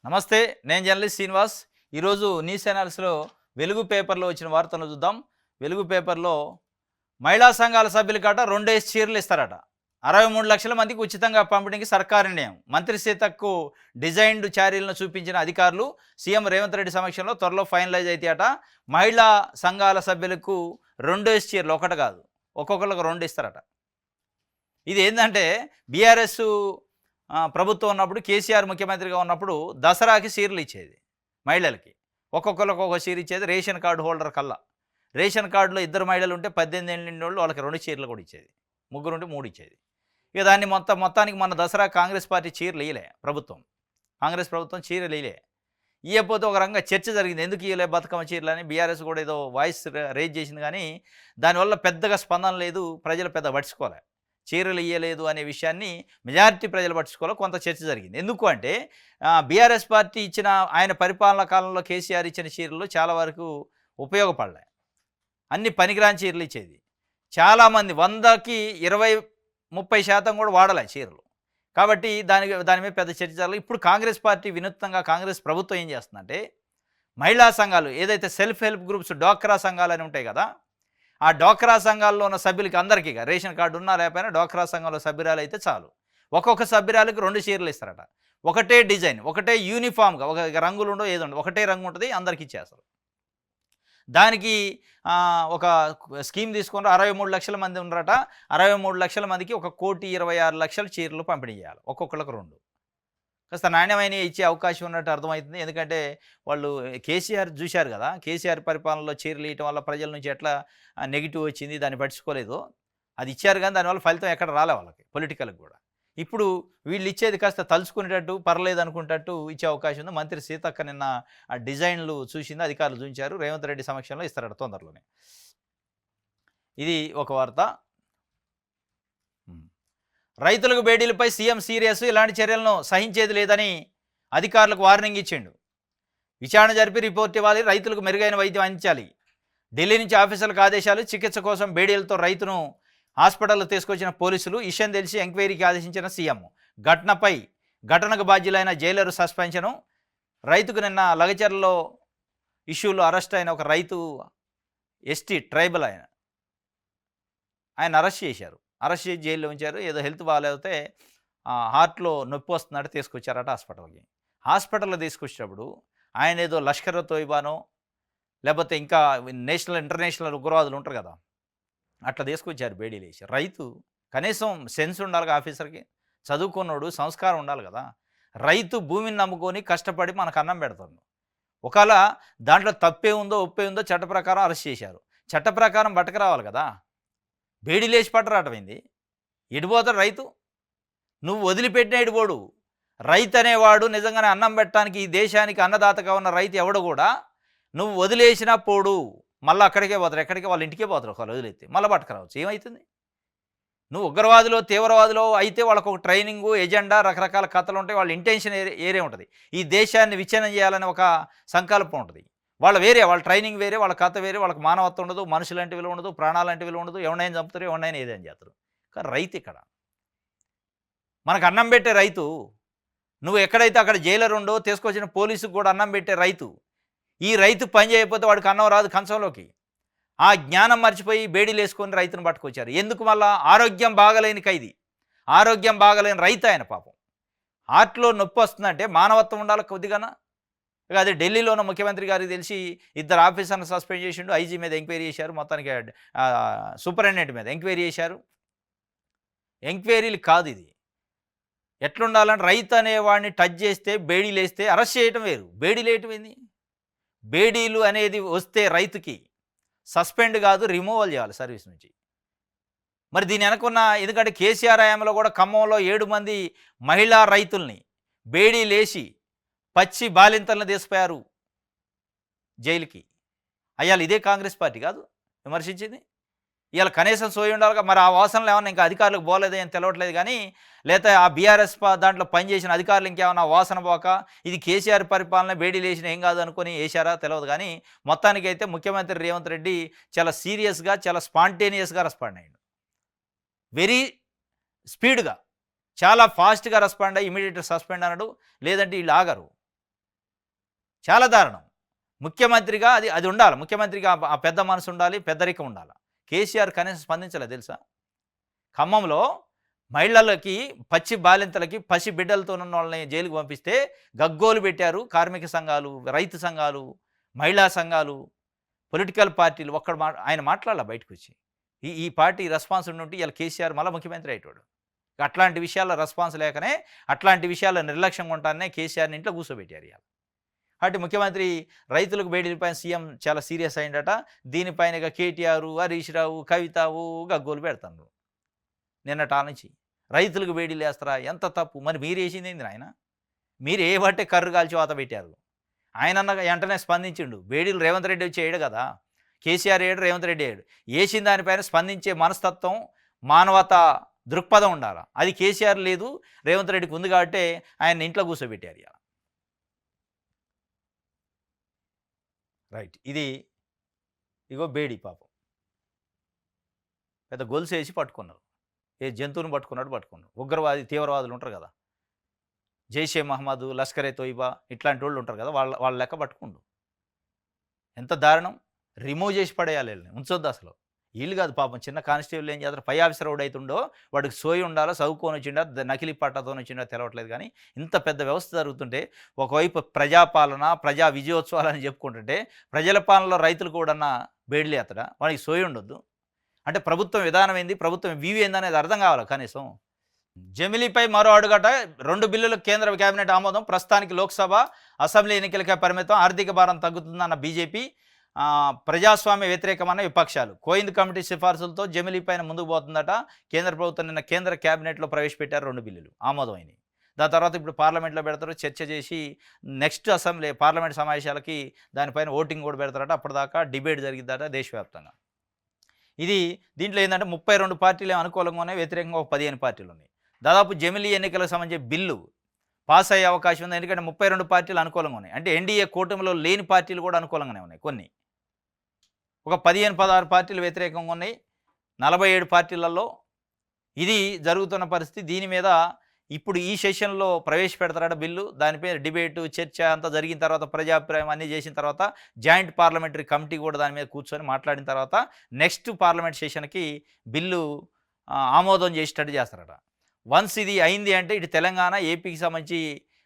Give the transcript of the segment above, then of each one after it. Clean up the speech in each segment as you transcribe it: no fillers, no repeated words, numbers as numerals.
నమస్తే. నేను జర్నలిస్ట్ శ్రీనివాస్. ఈరోజు న్యూస్ ఛానల్స్‌లో వెలుగు పేపర్‌లో వచ్చిన వార్తలను చూద్దాం. వెలుగు పేపర్‌లో మహిళా సంఘాల సభ్యులకట 2 చీరలు ఇస్తారట. 63 లక్షల మందికి ఉచితంగా పంపిణీకి సర్కారు నిర్ణయం. మంత్రి సీతక్కకు డిజైన్డ్ చారీలను చూపించిన అధికారులు సీఎం రేవంత్ రెడ్డి సమక్షంలో త్వరలో ఫైనలైజ్ అయితాయట. మహిళా సంఘాల సభ్యులకు 2 చీరలు, ఒకటి కాదు, ఒక్కొక్కళ్ళకి 2 ఇస్తారట. ఇది ఏందంటే బీఆర్ఎస్ ప్రభుత్వం ఉన్నప్పుడు, కేసీఆర్ ముఖ్యమంత్రిగా ఉన్నప్పుడు దసరాకి చీరలు ఇచ్చేది మహిళలకి. ఒక్కొక్కరికి ఒక్కొక్క చీర ఇచ్చేది, రేషన్ కార్డు హోల్డర్ కల్లా. రేషన్ కార్డులో 2 మహిళలు ఉంటే 18 ఏళ్ళు నిండోళ్ళు వాళ్ళకి 2 చీరలు కూడా ఇచ్చేది. ముగ్గురుంటే 3 ఇచ్చేది. ఇక దాన్ని మొత్తానికి మన దసరా కాంగ్రెస్ పార్టీ చీరలు ఇయలే ప్రభుత్వం. కాంగ్రెస్ ప్రభుత్వం చీరలు ఇయలే. ఇయ్యకపోతే ఒక రకంగా చర్చ జరిగింది. ఎందుకు ఇయలే బతుకమ్మ చీరలని. బీఆర్ఎస్ కూడా ఏదో వాయిస్ రేజ్ చేసింది, కానీ దానివల్ల పెద్దగా స్పందన లేదు. ప్రజలు పెద్ద పట్టించుకోలే. చీరలు ఇయ్యలేదు అనే విషయాన్ని మెజారిటీ ప్రజలు పట్టించుకోవాలి. కొంత చర్చ జరిగింది. ఎందుకు అంటే బీఆర్ఎస్ పార్టీ ఇచ్చిన, ఆయన పరిపాలనా కాలంలో కేసీఆర్ ఇచ్చిన చీరలు చాలా వరకు ఉపయోగపడలే. అన్ని పనికిరాని చీరలు ఇచ్చేది. చాలామంది 100కి 20-30% కూడా వాడలే చీరలు. కాబట్టి దాని మీద పెద్ద చర్చ జరగలేదు. ఇప్పుడు కాంగ్రెస్ పార్టీ వినూత్నంగా, కాంగ్రెస్ ప్రభుత్వం ఏం చేస్తుందంటే, మహిళా సంఘాలు ఏదైతే సెల్ఫ్ హెల్ప్ గ్రూప్స్, డ్వాక్రా సంఘాలు అని ఉంటాయి కదా, ఆ డ్వాక్రా సంఘాల్లో ఉన్న సభ్యులకి అందరికీ రేషన్ కార్డు ఉన్నా లేకపోయినా డ్వాక్రా సంఘంలో సభ్యురాలు అయితే చాలు. ఒక్కొక్క సభ్యురాలకు 2 చీరలు ఇస్తారట. ఒకటే డిజైన్, ఒకటే యూనిఫామ్గా, ఒక రంగులు ఉండవు, ఏది ఉండవు, ఒకటే రంగు ఉంటుంది, అందరికి ఇచ్చేస్తారు. దానికి ఒక స్కీమ్ తీసుకుని 63 లక్షల మంది ఉన్నారట. 63 లక్షల మందికి 1,26,00,000 చీరలు పంపిణీ చేయాలి. ఒక్కొక్కళ్ళకి 2. కాస్త నాణ్యమైనవి ఇచ్చే అవకాశం ఉన్నట్టు అర్థమవుతుంది. ఎందుకంటే వాళ్ళు కేసీఆర్ చూశారు కదా, కేసీఆర్ పరిపాలనలో చీరలు ఇవ్వటం వల్ల ప్రజల నుంచి ఎట్లా నెగిటివ్ వచ్చింది, దాన్ని పట్టించుకోలేదు. అది ఇచ్చారు కానీ దానివల్ల ఫలితం ఎక్కడ రాలే వాళ్ళకి, పొలిటికల్కి కూడా. ఇప్పుడు వీళ్ళు ఇచ్చేది కాస్త తలుచుకునేటట్టు, పర్లేదు అనుకునేటట్టు ఇచ్చే అవకాశం ఉంది. మంత్రి సీతక్క నిన్న ఆ డిజైన్లు చూసింది, అధికారులు చూపించారు. రేవంత్ రెడ్డి సమక్షంలో ఇస్తారట తొందరలోనే. ఇది ఒక వార్త. రైతులకు బేడీలపై సీఎం సీరియస్. ఇలాంటి చర్యలను సహించేది లేదని అధికారులకు వార్నింగ్ ఇచ్చిండు. విచారణ జరిపి రిపోర్ట్ ఇవ్వాలి, రైతులకు మెరుగైన వైద్యం అందించాలి. ఢిల్లీ నుంచి ఆఫీసర్లకు ఆదేశాలు. చికిత్స కోసం బేడీలతో రైతును హాస్పిటల్లో తీసుకొచ్చిన పోలీసులు. విషయం తెలిసి ఎంక్వైరీకి ఆదేశించిన సీఎం. ఘటనకు బాధ్యులైన జైలరు సస్పెన్షను. రైతుకు నిన్న లగచర్లలో ఇష్యూలో అరెస్ట్ అయిన ఒక రైతు, ఎస్టీ ట్రైబల్ ఆయన అరెస్ట్ చేశారు. అరెస్ట్ చేసి జైల్లో ఉంచారు. ఏదో హెల్త్ బాగాలేకపోతే హార్ట్లో నొప్పి వస్తున్నట్టు తీసుకొచ్చారట హాస్పిటల్కి. హాస్పిటల్లో తీసుకొచ్చినప్పుడు ఆయన ఏదో లష్కర్ తోయిబానో లేకపోతే ఇంకా నేషనల్ ఇంటర్నేషనల్ ఉగ్రవాదులు ఉంటారు కదా, అట్లా తీసుకొచ్చారు బేడీలు వేసి. రైతు కనీసం సెన్స్ ఉండాలి ఆఫీసర్కి, చదువుకున్నాడు, సంస్కారం ఉండాలి కదా. రైతు భూమిని నమ్ముకొని కష్టపడి మనకు అన్నం పెడతాడు. ఒకవేళ దాంట్లో తప్పే ఉందో ఒప్పే ఉందో చట్ట ప్రకారం అరెస్ట్ చేశారు. చట్ట ప్రకారం బట్టకు రావాలి కదా. బేడీలు వేసి పట్టరాటమైంది. ఎడిపోతాడు రైతు. నువ్వు వదిలిపెట్టిన ఎడిపోడు. రైతు అనేవాడు నిజంగానే అన్నం పెట్టడానికి, ఈ దేశానికి అన్నదాతగా ఉన్న రైతు ఎవడు కూడా నువ్వు వదిలేసినా పోడు, మళ్ళీ అక్కడికే పోతారు, ఎక్కడికే వాళ్ళ ఇంటికే పోతారు. ఒకవేళ వదిలేస్తే మళ్ళీ పట్టుకురావచ్చు. ఏమవుతుంది? నువ్వు ఉగ్రవాదులో, తీవ్రవాదులో అయితే వాళ్ళకు ఒక ట్రైనింగు, ఎజెండా, రకరకాల కథలు ఉంటాయి. వాళ్ళ ఇంటెన్షన్ ఏరే ఉంటుంది. ఈ దేశాన్ని విచ్ఛిన్నం చేయాలని ఒక సంకల్పం ఉంటుంది. వాళ్ళ ట్రైనింగ్ వేరే, వాళ్ళ కథ వేరే. వాళ్ళకి మానవత్వం ఉండదు, మనుషులంటే విలువ ఉండదు, ప్రాణాలంటే విలువ ఉండదు. ఎవరినైనా చంపుతారు, ఎవరినైనా ఏదైనా చేస్తారు. కానీ రైతు ఇక్కడ మనకు అన్నం పెట్టే రైతు. నువ్వు ఎక్కడైతే అక్కడ జైలర్ ఉండో, తీసుకొచ్చిన పోలీసుకు కూడా అన్నం పెట్టే రైతు. ఈ రైతు పని చేయకపోతే వాడికి అన్నం రాదు కంచంలోకి. ఆ జ్ఞానం మర్చిపోయి బేడీలు వేసుకొని రైతును పట్టుకొచ్చారు. ఎందుకు? మళ్ళా ఆరోగ్యం బాగలేని ఖైదీ, ఆరోగ్యం బాగలేని రైతు ఆయన. పాపం హార్ట్లో నొప్పి వస్తుందంటే మానవత్వం ఉండాలి కొద్దిగానా. ఇక అదే ఢిల్లీలోనూ ముఖ్యమంత్రి గారికి తెలిసి 2 ఆఫీసర్లను సస్పెండ్ చేసిండు. ఐజీ మీద ఎంక్వైరీ చేశారు. మొత్తానికి సూపరింటెండెంట్ మీద ఎంక్వైరీ చేశారు. ఎంక్వైరీలు కాదు ఇది. ఎట్లుండాలంటే రైతు అనేవాడిని టచ్ చేస్తే, బేడీలు వేస్తే అరెస్ట్ చేయటం వేరు, బేడీలు వేయటం ఏంది? బేడీలు అనేది వస్తే రైతుకి సస్పెండ్ కాదు, రిమూవల్ చేయాలి సర్వీస్ నుంచి. మరి దీని వెనకున్న, ఎందుకంటే కేసీఆర్ హయాంలో కూడా ఖమ్మంలో 7 మంది మహిళా రైతుల్ని బేడీలేసి పచ్చి బాలింతలను తీసిపోయారు జైలుకి. అయ్యాలి ఇదే కాంగ్రెస్ పార్టీ కాదు విమర్శించింది. ఇవాళ కనీసం సోయి ఉండాలిగా. మరి ఆ వాసనలు ఏమన్నా ఇంకా అధికారులకు పోలేదే అని తెలవట్లేదు. కానీ లేకపోతే ఆ బీఆర్ఎస్ దాంట్లో పనిచేసిన అధికారులు ఇంకేమన్నా వాసన పోక ఇది కేసీఆర్ పరిపాలన, బేడీలు వేసిన ఏం కాదు అనుకుని వేశారా తెలియదు. కానీ మొత్తానికైతే ముఖ్యమంత్రి రేవంత్ రెడ్డి చాలా సీరియస్గా, చాలా స్పాంటేనియస్గా రెస్పాండ్ అయ్యాడు. వెరీ స్పీడ్గా, చాలా ఫాస్ట్గా రెస్పాండ్ అయ్యి ఇమీడియట్ సస్పెండ్ అన్నాడు. లేదంటే వీళ్ళు ఆగరు. చాలా దారుణం. ముఖ్యమంత్రిగా అది అది ఉండాలి. ముఖ్యమంత్రిగా ఆ పెద్ద మనసు ఉండాలి, పెద్దరికం ఉండాలి. కేసీఆర్ కనీసం స్పందించలేదు తెలుసా? ఖమ్మంలో మహిళలకి, పచ్చి బాలింతలకి, పసి బిడ్డలతో ఉన్న వాళ్ళని జైలుకి పంపిస్తే గగ్గోలు పెట్టారు కార్మిక సంఘాలు, రైతు సంఘాలు, మహిళా సంఘాలు, పొలిటికల్ పార్టీలు. ఆయన మాట్లాడాల బయటకొచ్చి. ఈ ఈ పార్టీ రెస్పాన్స్ ఉంటే ఇలా కేసీఆర్ మళ్ళీ ముఖ్యమంత్రి అయ్యేటోడు. అట్లాంటి విషయాల్లో రెస్పాన్స్ లేకనే, అట్లాంటి విషయాల్లో నిర్లక్ష్యంగా ఉంటానే కేసీఆర్ని ఇంట్లో కూర్చోబెట్టారు ఇవాళ. కాబట్టి ముఖ్యమంత్రి రైతులకు బేడీలపైన సీఎం చాలా సీరియస్ అయిందట. దీనిపైన ఇక కేటీఆర్, హరీష్ రావు, కవిత గగ్గోలు పెడతారు నిన్నటాల నుంచి. రైతులకు బేడీలు వేస్తారా? ఎంత తప్పు. మరి మీరు వేసింది ఏంది ఆయన? మీరు ఏ బట్టే కర్రు కాల్చి వాత పెట్టారు. ఆయన వెంటనే స్పందించిండు. బేడీలు రేవంత్ రెడ్డి వచ్చి వేయడు కదా, కేసీఆర్ వేయడు, రేవంత్ రెడ్డి వేయడు. వేసిన దానిపైన స్పందించే మనస్తత్వం, మానవతా దృక్పథం ఉండాలి. అది కేసీఆర్ లేదు, రేవంత్ రెడ్డికి ఉంది కాబట్టి ఆయన ఇంట్లో కూర్చోబెట్టారు ఇలా. రైట్. ఇది ఇగో బేడీ పాపం పెద్ద గొలుసు వేసి పట్టుకున్నారు. ఏ జంతువుని పట్టుకున్నాడు పట్టుకున్నారు. ఉగ్రవాది, తీవ్రవాదులు ఉంటారు కదా, జైషే మహమ్మద్, లష్కరే తోయిబా ఇట్లాంటి వాళ్ళు ఉంటారు కదా, వాళ్ళ లెక్క పట్టుకుండు. ఎంత దారుణం. రిమూవ్ చేసి పడేయాలి వీళ్ళని, ఉంచొద్దు అసలు. వీళ్ళు కాదు పాపం, చిన్న కానిస్టేబుల్ ఏం చేస్తారు, పై ఆఫీసర్ ఎవడైతుండో వాడికి సోయి ఉండాలో, చదువుకొని వచ్చిండా, నకిలీ పట్టాతో వచ్చిండా తెలవట్లేదు. కానీ ఇంత పెద్ద వ్యవస్థ జరుగుతుంటే, ఒకవైపు ప్రజాపాలన, ప్రజా విజయోత్సవాలని చెప్పుకుంటుంటే, ప్రజల పాలనలో రైతులు కూడా బేడ్లే అతడా, వాడికి సోయి ఉండొద్దు. అంటే ప్రభుత్వం విధానం ఏంది, ప్రభుత్వం వివి ఏంది అనేది అర్థం కావాలి కనీసం. జమిలీపై మరో అడుగట. 2 బిల్లులకు కేంద్ర కేబినెట్ ఆమోదం. ప్రస్తుతానికి లోక్సభ, అసెంబ్లీ ఎన్నికలకే పరిమితం. ఆర్థిక భారం తగ్గుతుందన్న బీజేపీ, ప్రజాస్వామ్య వ్యతిరేకమైన విపక్షాలు. కోయింద్ కమిటీ సిఫార్సులతో జమిలీ పైన ముందుకు పోతుందట. కేంద్ర ప్రభుత్వం నిన్న కేంద్ర కేబినెట్లో ప్రవేశపెట్టారు 2 బిల్లులు, ఆమోదమైనవి. దాని తర్వాత ఇప్పుడు పార్లమెంట్లో పెడతారు, చర్చ చేసి నెక్స్ట్ అసెంబ్లీ పార్లమెంట్ సమావేశాలకి దానిపైన ఓటింగ్ కూడా పెడతారట. అప్పటిదాకా డిబేట్ జరిగిద్దట దేశవ్యాప్తంగా. దీంట్లో ఏంటంటే 32 పార్టీలు అనుకూలంగా ఉన్నాయి, వ్యతిరేకంగా 15 పార్టీలు ఉన్నాయి. దాదాపు జమిలీ ఎన్నికలకు సంబంధించి బిల్లు పాస్ అయ్యే అవకాశం ఉంది. ఎందుకంటే 32 పార్టీలు అనుకూలంగా ఉన్నాయి. అంటే ఎన్డీఏ కూటమిలో లేని పార్టీలు కూడా అనుకూలంగానే ఉన్నాయి. కొన్ని ఒక 15-16 పార్టీలు వ్యతిరేకంగా ఉన్నాయి. 47 పార్టీలలో ఇది జరుగుతున్న పరిస్థితి. దీని మీద ఇప్పుడు ఈ సెషన్లో ప్రవేశపెడతారట బిల్లు. దానిపై డిబేటు, చర్చ అంతా జరిగిన తర్వాత, ప్రజాభిప్రాయం అన్నీ చేసిన తర్వాత, జాయింట్ పార్లమెంటరీ కమిటీ కూడా దాని మీద కూర్చొని మాట్లాడిన తర్వాత నెక్స్ట్ పార్లమెంట్ సెషన్కి బిల్లు ఆమోదం చేసేటట్టు చేస్తారట. వన్స్ ఇది అయింది అంటే ఇటు తెలంగాణ, ఏపీకి సంబంధించి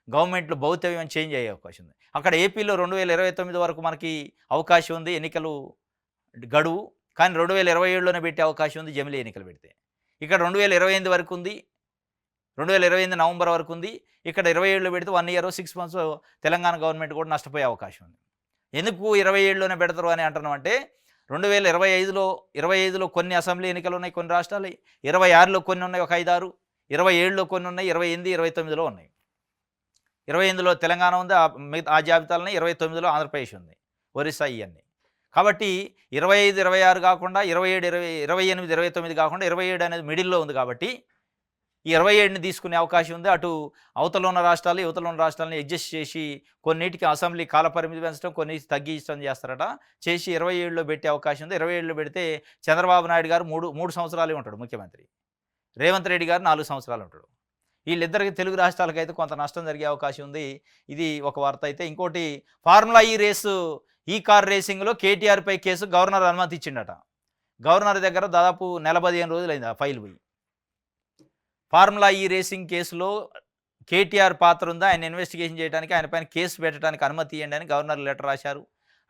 గవర్నమెంట్లో భౌతివ్యం చేంజ్ అయ్యే అవకాశం ఉంది. అక్కడ ఏపీలో 2029 వరకు మనకి అవకాశం ఉంది ఎన్నికలు గడువు. కానీ 2027లోనే పెట్టే అవకాశం ఉంది జమిలీ ఎన్నికలు పెడితే. ఇక్కడ 2028 వరకు ఉంది, 2028 నవంబర్ వరకు ఉంది. ఇక్కడ 27లో పెడితే 1 ఇయర్ 6 మంత్స్ తెలంగాణ గవర్నమెంట్ కూడా నష్టపోయే అవకాశం ఉంది. ఎందుకు 27లోనే పెడతారు అని అంటున్నాం అంటే, 2025లో కొన్ని అసెంబ్లీ ఎన్నికలు ఉన్నాయి, కొన్ని రాష్ట్రాలు. 26లో కొన్ని ఉన్నాయి, ఒక 5-6. 27లో కొన్ని ఉన్నాయి, 28, 29లో ఉన్నాయి. 28లో తెలంగాణ ఉంది, ఆ జాబితాలోనే. 29లో ఆంధ్రప్రదేశ్ ఉంది, ఒరిస్సా, ఇవన్నీ. కాబట్టి 25, 26 కాకుండా 27, 28, 29 కాకుండా 27 అనేది మిడిల్లో ఉంది. కాబట్టి ఈ 27ని తీసుకునే అవకాశం ఉంది. అటు అవతల ఉన్న రాష్ట్రాలు, యువతలో ఉన్న రాష్ట్రాలను అడ్జస్ట్ చేసి కొన్నిటికి అసెంబ్లీ కాలపరిమితి పెంచడం, కొన్ని తగ్గించడం చేస్తారట. చేసి 27లో పెట్టే అవకాశం ఉంది. 27లో పెడితే చంద్రబాబు నాయుడు గారు 3 సంవత్సరాలే ఉంటాడు ముఖ్యమంత్రి, రేవంత్ రెడ్డి గారు 4 సంవత్సరాలు ఉంటాడు. వీళ్ళిద్దరికి తెలుగు రాష్ట్రాలకైతే కొంత నష్టం జరిగే అవకాశం ఉంది. ఇది ఒక వార్త అయితే. ఇంకోటి, ఫార్ములా ఈ కార్ రేసింగ్లో కేటీఆర్పై కేసు గవర్నర్ అనుమతి ఇచ్చిండట. గవర్నర్ దగ్గర దాదాపు 15 రోజులైంది ఆ ఫైల్ పోయి. ఫార్ములా రేసింగ్ కేసులో కేటీఆర్ పాత్ర ఉందా, ఆయన ఇన్వెస్టిగేషన్ చేయడానికి, ఆయన పైన కేసు పెట్టడానికి అనుమతి ఇవ్వండి అని గవర్నర్ లెటర్ రాశారు.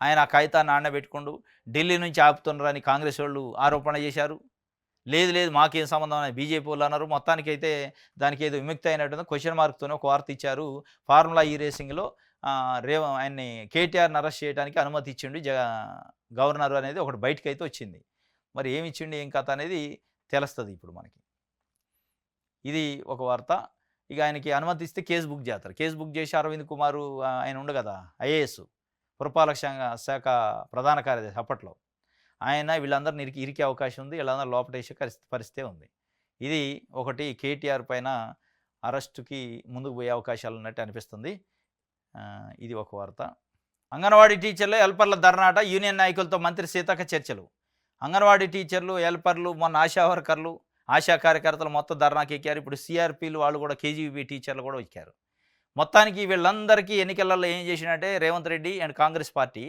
ఆయన ఆ కాగితాన్ని ఆడబెట్టుకుంటూ ఢిల్లీ నుంచి ఆపుతున్నారని కాంగ్రెస్ వాళ్ళు ఆరోపణ చేశారు. లేదు మాకేం సంబంధం అని బీజేపీ వాళ్ళు అన్నారు. మొత్తానికి అయితే దానికి ఏదో విముక్తి అయినట్టు క్వశ్చన్ మార్క్తోనే ఒక వార్త ఇచ్చారు. ఫార్ములా రేసింగ్లో ఆయన్ని కేటీఆర్ని అరెస్ట్ చేయడానికి అనుమతి ఇచ్చిండు గవర్నర్ అనేది ఒకటి బయటకు అయితే వచ్చింది. మరి ఏమి ఇచ్చిండు, ఏం కథ అనేది తెలుస్తుంది ఇప్పుడు మనకి. ఇది ఒక వార్త. ఇక ఆయనకి అనుమతి ఇస్తే కేసు బుక్ చేస్తారు. కేసు బుక్ చేసి అరవింద్ కుమార్ ఆయన ఉండు కదా, ఐఏఎస్ పురపాలక శాఖ ప్రధాన కార్యదర్శి అప్పట్లో, ఆయన వీళ్ళందరినీ ఇరికే అవకాశం ఉంది. వీళ్ళందరూ లోపటేసే పరిస్థితే ఉంది. ఇది ఒకటి, కేటీఆర్ పైన అరెస్టుకి ముందుకు పోయే అవకాశాలు ఉన్నట్టు అనిపిస్తుంది. ఇది ఒక వార్త. అంగన్వాడీ టీచర్లు, హెల్పర్ల ధర్నాట. యూనియన్ నాయకులతో మంత్రి సీతక్క చర్చలు. అంగన్వాడీ టీచర్లు, హెల్పర్లు, మొన్న ఆశా వర్కర్లు, ఆశా కార్యకర్తలు మొత్తం ధర్నాకి ఎక్కారు. ఇప్పుడు సిఆర్పీలు వాళ్ళు కూడా, కేజీబీ టీచర్లు కూడా ఎక్కారు. మొత్తానికి వీళ్ళందరికీ ఎన్నికలలో ఏం చేసినట్టే రేవంత్ రెడ్డి అండ్ కాంగ్రెస్ పార్టీ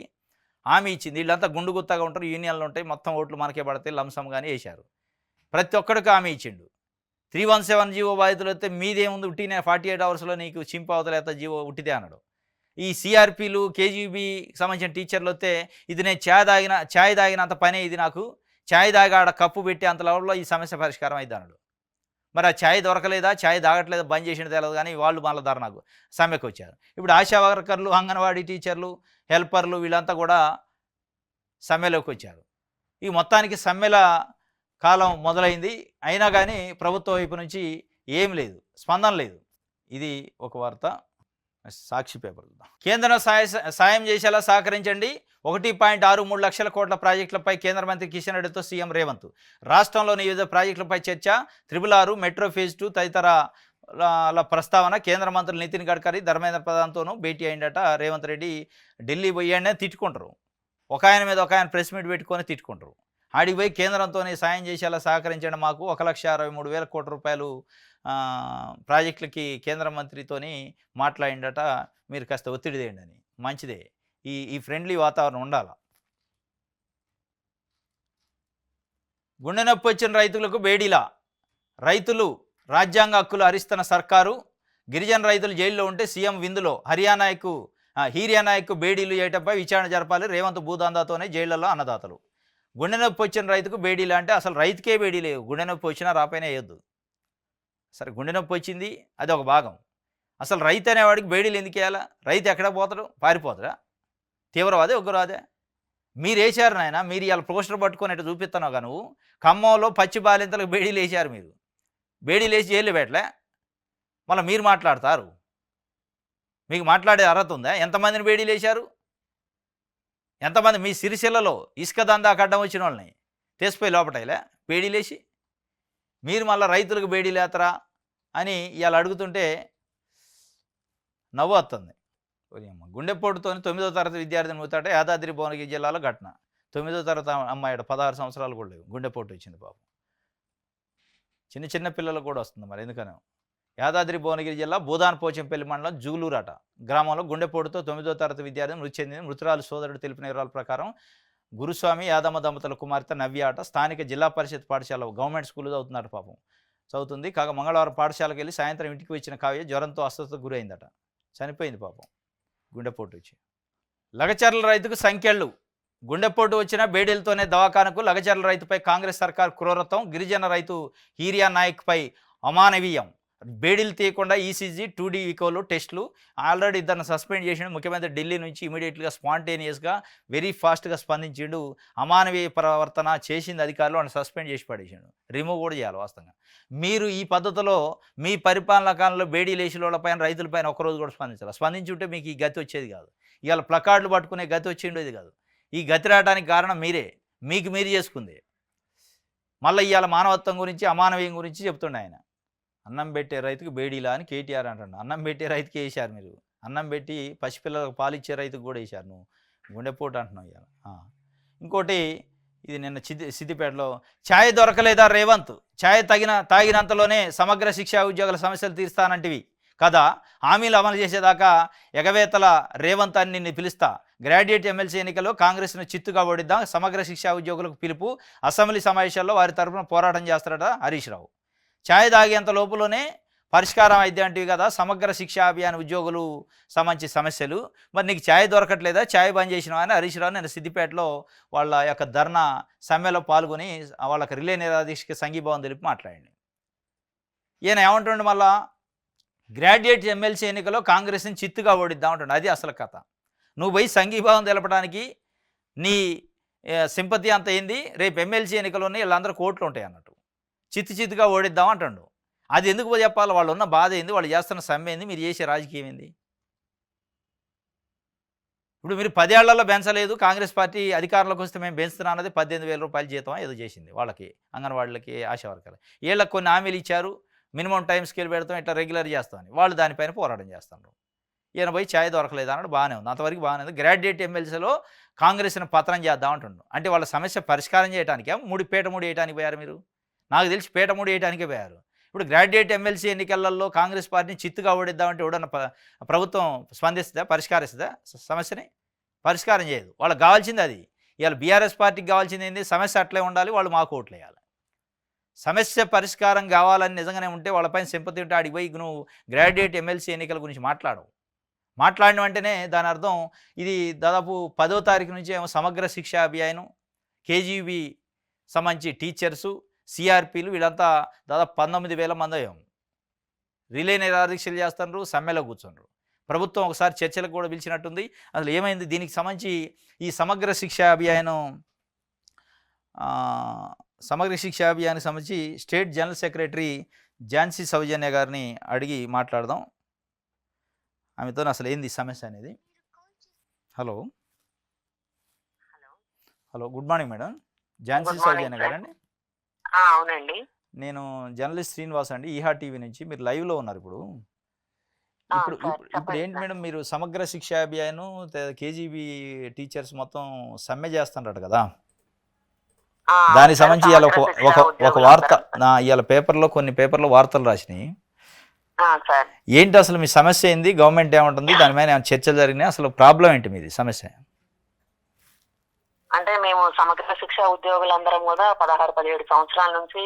హామీ ఇచ్చింది. వీళ్ళంతా గుండు గుత్తగా ఉంటారు, యూనియన్లు ఉంటాయి, మొత్తం ఓట్లు మనకే పడతాయి లంసంగానే వేశారు. ప్రతి ఒక్కడికి హామీ ఇచ్చిండు. 317 జీవో బాధితులు వస్తే మీదేముంది ఉట్టినే 48 అవర్స్లో నీకు చింపు అవతలేత జీవో ఉట్టిదే అన్నాడు. ఈ సిఆర్పీలు కేజీబీకి సంబంధించిన టీచర్లు వస్తే ఇది నేను ఛాయ్ తాగినంత పనే ఇది, నాకు ఛాయ్ తాగి ఆడ కప్పు పెట్టి అంత లెవెల్లో ఈ సమస్య పరిష్కారం అయింది అన్నాడు. మరి ఆ ఛాయ్ దొరకలేదా, ఛాయ్ తాగట్లేదా, బంద్ చేసిన తెలియదు, కానీ వాళ్ళు మళ్ళీ ధర్నాకు సమ్మెకు వచ్చారు. ఇప్పుడు ఆశా వర్కర్లు, అంగన్వాడీ టీచర్లు, హెల్పర్లు వీళ్ళంతా కూడా సమ్మెలోకి వచ్చారు. ఈ మొత్తానికి సమ్మెల కాలం మొదలైంది. అయినా కానీ ప్రభుత్వం వైపు నుంచి ఏం లేదు, స్పందన లేదు. ఇది ఒక వార్త. సాక్షి పేపర్. కేంద్రం సాయం చేసేలా సహకరించండి. 1.63 లక్షల కోట్ల ప్రాజెక్టులపై కేంద్ర మంత్రి కిషన్ రెడ్డితో సీఎం రేవంత్. రాష్ట్రంలోని వివిధ ప్రాజెక్టులపై చర్చ. 666 మెట్రో ఫేజ్ 2 తదితర ప్రస్తావన. కేంద్ర మంత్రులు నితిన్ గడ్కరీ, ధర్మేంద్ర ప్రధాన్తోనూ భేటీ అయిందట రేవంత్ రెడ్డి. ఢిల్లీ పోయాడనే తిట్టుకుంటారు, ఒక ఆయన మీద ఒక ఆయన ప్రెస్ మీట్ పెట్టుకొని తిట్టుకుంటారు. ఆడికి పోయి కేంద్రంతోనే సాయం చేసేలా సహకరించండి, మాకు 1,63,000 కోట్ల రూపాయలు ప్రాజెక్టులకి కేంద్ర మంత్రితోని మాట్లాడిండట, మీరు కాస్త ఒత్తిడి చేయండి అని. మంచిదే, ఈ ఫ్రెండ్లీ వాతావరణం ఉండాలి. గుండె నొప్పి వచ్చిన రైతులకు బేడీలా. రైతులు రాజ్యాంగ హక్కులు హరిస్తున్న సర్కారు. గిరిజన రైతులు జైల్లో ఉంటే సీఎం విందులో. హీర్యానాయక్ బేడీలు చేయటంపై విచారణ జరపాలి. రేవంత్ భూదందాతోనే జైళ్లలో అన్నదాతలు. గుండె నొప్పి వచ్చిన రైతుకు బేడీలు అంటే అసలు రైతుకే బేడీ లేవు. గుండె నొప్పి వచ్చినా రాపైనా వేయొద్దు. సరే, గుండె నొప్పి వచ్చింది, అది ఒక భాగం. అసలు రైతు అనేవాడికి బేడీలు ఎందుకు వేయాలా? రైతు ఎక్కడ పోతాడు? పారిపోతాడా? తీవ్రవాదే ఉగ్రవాదే? మీరు వేసారు నాయన. మీరు ఇలా పోస్టర్ పట్టుకొని అట్లా చూపిస్తున్నావు. నువ్వు ఖమ్మంలో పచ్చి బాలింతలకు బేడీలు వేసారు. మీరు బేడీలు వేసి జైలు పెట్టలే, మళ్ళీ మీరు మాట్లాడతారు. మీకు మాట్లాడే అర్హత ఉందా? ఎంతమందిని బేడీలు వేశారు? ఎంతమంది మీ సిరిసిల్లలో ఇసుక దందాకు అడ్డం వచ్చిన వాళ్ళని తీసిపోయి లోపటైలే బేడీలేసి? మీరు మళ్ళీ రైతులకు బేడీలేతరా అని ఇవాళ అడుగుతుంటే నవ్వు వస్తుంది. గుండెపోటుతో 9వ తరగతి విద్యార్థిని మూతాట. యాదాద్రి భువనగిరి జిల్లాలో ఘటన. 9వ తరగతి అమ్మాయి 16 సంవత్సరాలు కూడా లేవు, గుండెపోటు వచ్చింది పాపం. చిన్న పిల్లలకు కూడా వస్తుంది, మరి ఎందుకనో. యాదాద్రి భువనగిరి జిల్లా భూదాన్ పోచంపల్లి మండలం జూలూరాట గ్రామంలో గుండెపోటుతో 9వ తరగతి విద్యార్థి మృతి చెందింది. మృతురాలు సోదరుడు తెలిపిన వివరాల ప్రకారం గురుస్వామి యాదమ్మ దంపతుల కుమార్తె నవ్య ఆట స్థానిక జిల్లా పరిషత్ పాఠశాల గవర్నమెంట్ స్కూల్లో చదువుతున్నట్టు పాపం. చదువుతుంది. కాగా మంగళవారం పాఠశాలకు వెళ్ళి సాయంత్రం ఇంటికి వచ్చిన కావ్య జ్వరంతో అస్వస్థతకు గురైందట. చనిపోయింది పాపం, గుండెపోటు వచ్చి. లగచర్ల రైతుకు సంఖ్యలు. గుండెపోటు వచ్చిన బేడీలతోనే దవాఖానకు. లగచర్ల రైతుపై కాంగ్రెస్ సర్కార్ క్రూరత్వం. గిరిజన రైతు హీరియా నాయక్పై అమానవీయం. బేడీలు తీయకుండా ఈసీజీ 2D ఈకోలు టెస్టులు. ఆల్రెడీ ఇద్దరిని సస్పెండ్ చేసిండు ముఖ్యమంత్రి. ఢిల్లీ నుంచి ఇమీడియట్గా స్పాంటేనియస్గా వెరీ ఫాస్ట్గా స్పందించిండు. అమానవీయ ప్రవర్తన చేసింది అధికారులు, అని సస్పెండ్ చేసి పడేసిండు. రిమూవ్ కూడా చేయాలి వాస్తవంగా. మీరు ఈ పద్ధతిలో మీ పరిపాలనా కాలంలో బేడీలు వేసిన వాళ్ళపైన, రైతులపైన ఒక్కరోజు కూడా స్పందించాలి. స్పందించుంటే మీకు ఈ గతి వచ్చేది కాదు. ఇవాళ ప్లకార్డులు పట్టుకునే గతి వచ్చిండేది కాదు. ఈ గతి రావడానికి కారణం మీరే, మీకు మీరు చేసుకుంది. మళ్ళీ ఇవాళ మానవత్వం గురించి, అమానవీయం గురించి చెప్తుండే ఆయన. అన్నం పెట్టే రైతుకు బేడీలా అని కేటీఆర్ అంటాడు. అన్నం పెట్టే రైతుకి వేసారు మీరు. అన్నం పెట్టి పసిపిల్లలకు పాలిచ్చే రైతుకు కూడా వేసారు. నువ్వు గుండెపోటు అంటున్నావు ఇవాళ. ఇంకోటి, ఇది నిన్న సిద్దిపేటలో ఛాయ్ దొరకలేదా రేవంత్? ఛాయ్ తాగినంతలోనే సమగ్ర శిక్షా ఉద్యోగుల సమస్యలు తీరుస్తానంటివి కదా, హామీలు అమలు చేసేదాకా ఎగవేతల రేవంత్ అని నిన్ను పిలుస్తా. గ్రాడ్యుయేట్ ఎమ్మెల్సీ ఎన్నికల్లో కాంగ్రెస్ను చిత్తుగా ఓడిద్దాం. సమగ్ర శిక్షా ఉద్యోగులకు పిలుపు. అసెంబ్లీ సమావేశాల్లో వారి తరఫున పోరాటం చేస్తారట హరీష్ రావు. ఛాయ్ తాగేంత లోపులోనే పరిష్కారం అయితే అంటివి కదా సమగ్ర శిక్షా అభియాన్ ఉద్యోగులు సంబంధించి సమస్యలు. మరి నీకు ఛాయ్ దొరకట్లేదా, ఛాయ్ బంద్ చేసినావా అని హరీష్ రావు నేను సిద్దిపేటలో వాళ్ళ యొక్క ధర్నా సమ్మెలో పాల్గొని వాళ్ళకి రిలే నిరాదీక్షకి సంఘీభావం తెలిపి మాట్లాడండి. ఈయన ఏమంటుండే, మళ్ళా గ్రాడ్యుయేట్ ఎమ్మెల్సీ ఎన్నికల్లో కాంగ్రెస్ని చిత్తుగా ఓడిద్దాం అంటుండే. అది అసలు కథ. నువ్వు పోయి సంఘీభావం తెలపడానికి నీ సింపతి అంత ఏంది? రేపు ఎమ్మెల్సీ ఎన్నికల్లోనే వీళ్ళందరూ కోట్లు ఉంటాయి అన్నట్టు. చిత్తుగా ఓడిద్దాం అంటాడు. అది ఎందుకు చెప్పాలి? వాళ్ళు ఉన్న బాధ ఏంది, వాళ్ళు చేస్తున్న సమ్మె ఏంది, మీరు చేసే రాజకీయం ఏంది? ఇప్పుడు మీరు 10 ఏళ్లలో పెంచలేదు. కాంగ్రెస్ పార్టీ అధికారంలోకి వస్తే మేము పెంచుతున్నా అన్నది 18,000 రూపాయలు జీతం ఏదో చేసింది వాళ్ళకి, అంగన్వాడీలకి, ఆశా వర్కర్లు. వీళ్ళకి కొన్ని హామీలు ఇచ్చారు, మినిమం టైం స్కేల్ పెడతాం, ఇట్లా రెగ్యులర్ చేస్తామని. వాళ్ళు దానిపైన పోరాటం చేస్తున్నారు. ఈయన పోయి ఛాయ్ దొరకలేదు అన్నాడు. బాగానే ఉంది, అంతవరకు బాగానే ఉంది. గ్రాడ్యుయేట్ ఎమ్మెల్సీలో కాంగ్రెస్ని పతనం చేద్దాం అంటుండు. అంటే వాళ్ళ సమస్య పరిష్కారం చేయడానికే మూడు వేయడానికి పోయారు మీరు. నాకు తెలిసి పీట వేయడానికే పోయారు. ఇప్పుడు గ్రాడ్యుయేట్ ఎమ్మెల్సీ ఎన్నికలలో కాంగ్రెస్ పార్టీని చిత్తుగా ఓడిద్దామంటే ఎవడన్నా ప్రభుత్వం స్పందిస్తుందా, పరిష్కరిస్తుందా సమస్యని? పరిష్కారం చేయదు. వాళ్ళకి కావాల్సింది అది. ఇవాళ బీఆర్ఎస్ పార్టీకి కావాల్సింది ఏంది? సమస్య అట్లే ఉండాలి, వాళ్ళు మాకు ఓట్లు వేయాలి. సమస్య పరిష్కారం కావాలని నిజంగానే ఉంటే వాళ్ళపైన సింపతి ఉంటే ఆడికి పోయి నువ్వు గ్రాడ్యుయేట్ ఎమ్మెల్సీ ఎన్నికల గురించి మాట్లాడిన వెంటనే దాని అర్థం ఇది దాదాపు 10వ తారీఖు నుంచి ఏమో సమగ్ర శిక్షా అభియానం, కేజీబీ సంబంధించి టీచర్సు, సిఆర్పీలు వీళ్ళంతా దాదాపు 19,000 మంది అయ్యాం. రిలే నిరాదీక్షలు చేస్తున్నారు, సమ్మెలో కూర్చున్నారు. ప్రభుత్వం ఒకసారి చర్చలకు కూడా పిలిచినట్టుంది. అసలు ఏమైంది దీనికి సంబంధించి? ఈ సమగ్ర శిక్షా అభియానికి సంబంధించి state general secretary Jhansi Soujanya గారిని అడిగి మాట్లాడదాం. ఆమెతో అసలు ఏంది సమస్య అనేది. Hello, good morning madam. Jhansi Soujanya గారండి? అవునండి. నేను జర్నలిస్ట్ శ్రీనివాస్ అండి, ఈహా టీవీ నుంచి. మీరు లైవ్లో ఉన్నారు ఇప్పుడు. ఇప్పుడు ఏంటి మేడం, మీరు సమగ్ర శిక్షా అభియాను కేజీబీ టీచర్స్ మొత్తం సమ్మె చేస్తున్నారు కదా, దానికి సంబంధించి ఇవాళ ఒక వార్త ఇవాళ కొన్ని పేపర్లో వార్తలు రాసినాయి. ఏంటి అసలు మీ సమస్య ఏంది? గవర్నమెంట్ ఏమంటుంది? దాని మీద చర్చలు జరిగినాయి. అసలు ప్రాబ్లం ఏంటి మీది సమస్య? అంటే మేము సమగ్ర శిక్ష ఉద్యోగులందరం కూడా 16-17 సంవత్సరాల నుంచి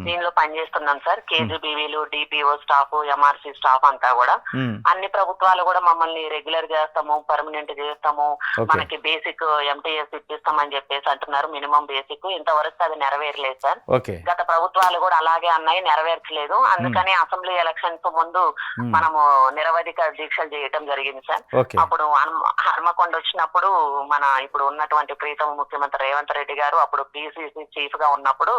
దీనిలో పనిచేస్తున్నాం సార్. కేజీబీవీలు, డిపిఓ స్టాఫ్, ఎంఆర్సీ స్టాఫ్ అంతా కూడా అన్ని ప్రభుత్వాలు కూడా మమ్మల్ని రెగ్యులర్ చేస్తాము, పర్మనెంట్ చేస్తాము, మనకి బేసిక్ ఎంటీఎస్ ఇప్పిస్తామని చెప్పేసి అంటున్నారు. మినిమం బేసిక్ ఇంతవరకు అది నెరవేరలేదు సార్. గత ప్రభుత్వాలు కూడా అలాగే అన్నాయి, నెరవేర్చలేదు. అందుకని అసెంబ్లీ ఎలక్షన్స్ ముందు మనము నిరవధిక దీక్షలు చేయటం జరిగింది సార్. అప్పుడు హన్మకొండ వచ్చినప్పుడు మన ఇప్పుడు ఉన్నటువంటి ప్రీతం ముఖ్యమంత్రి రేవంత్ రెడ్డి గారు అప్పుడు పిసిసి చీఫ్ గా ఉన్నప్పుడు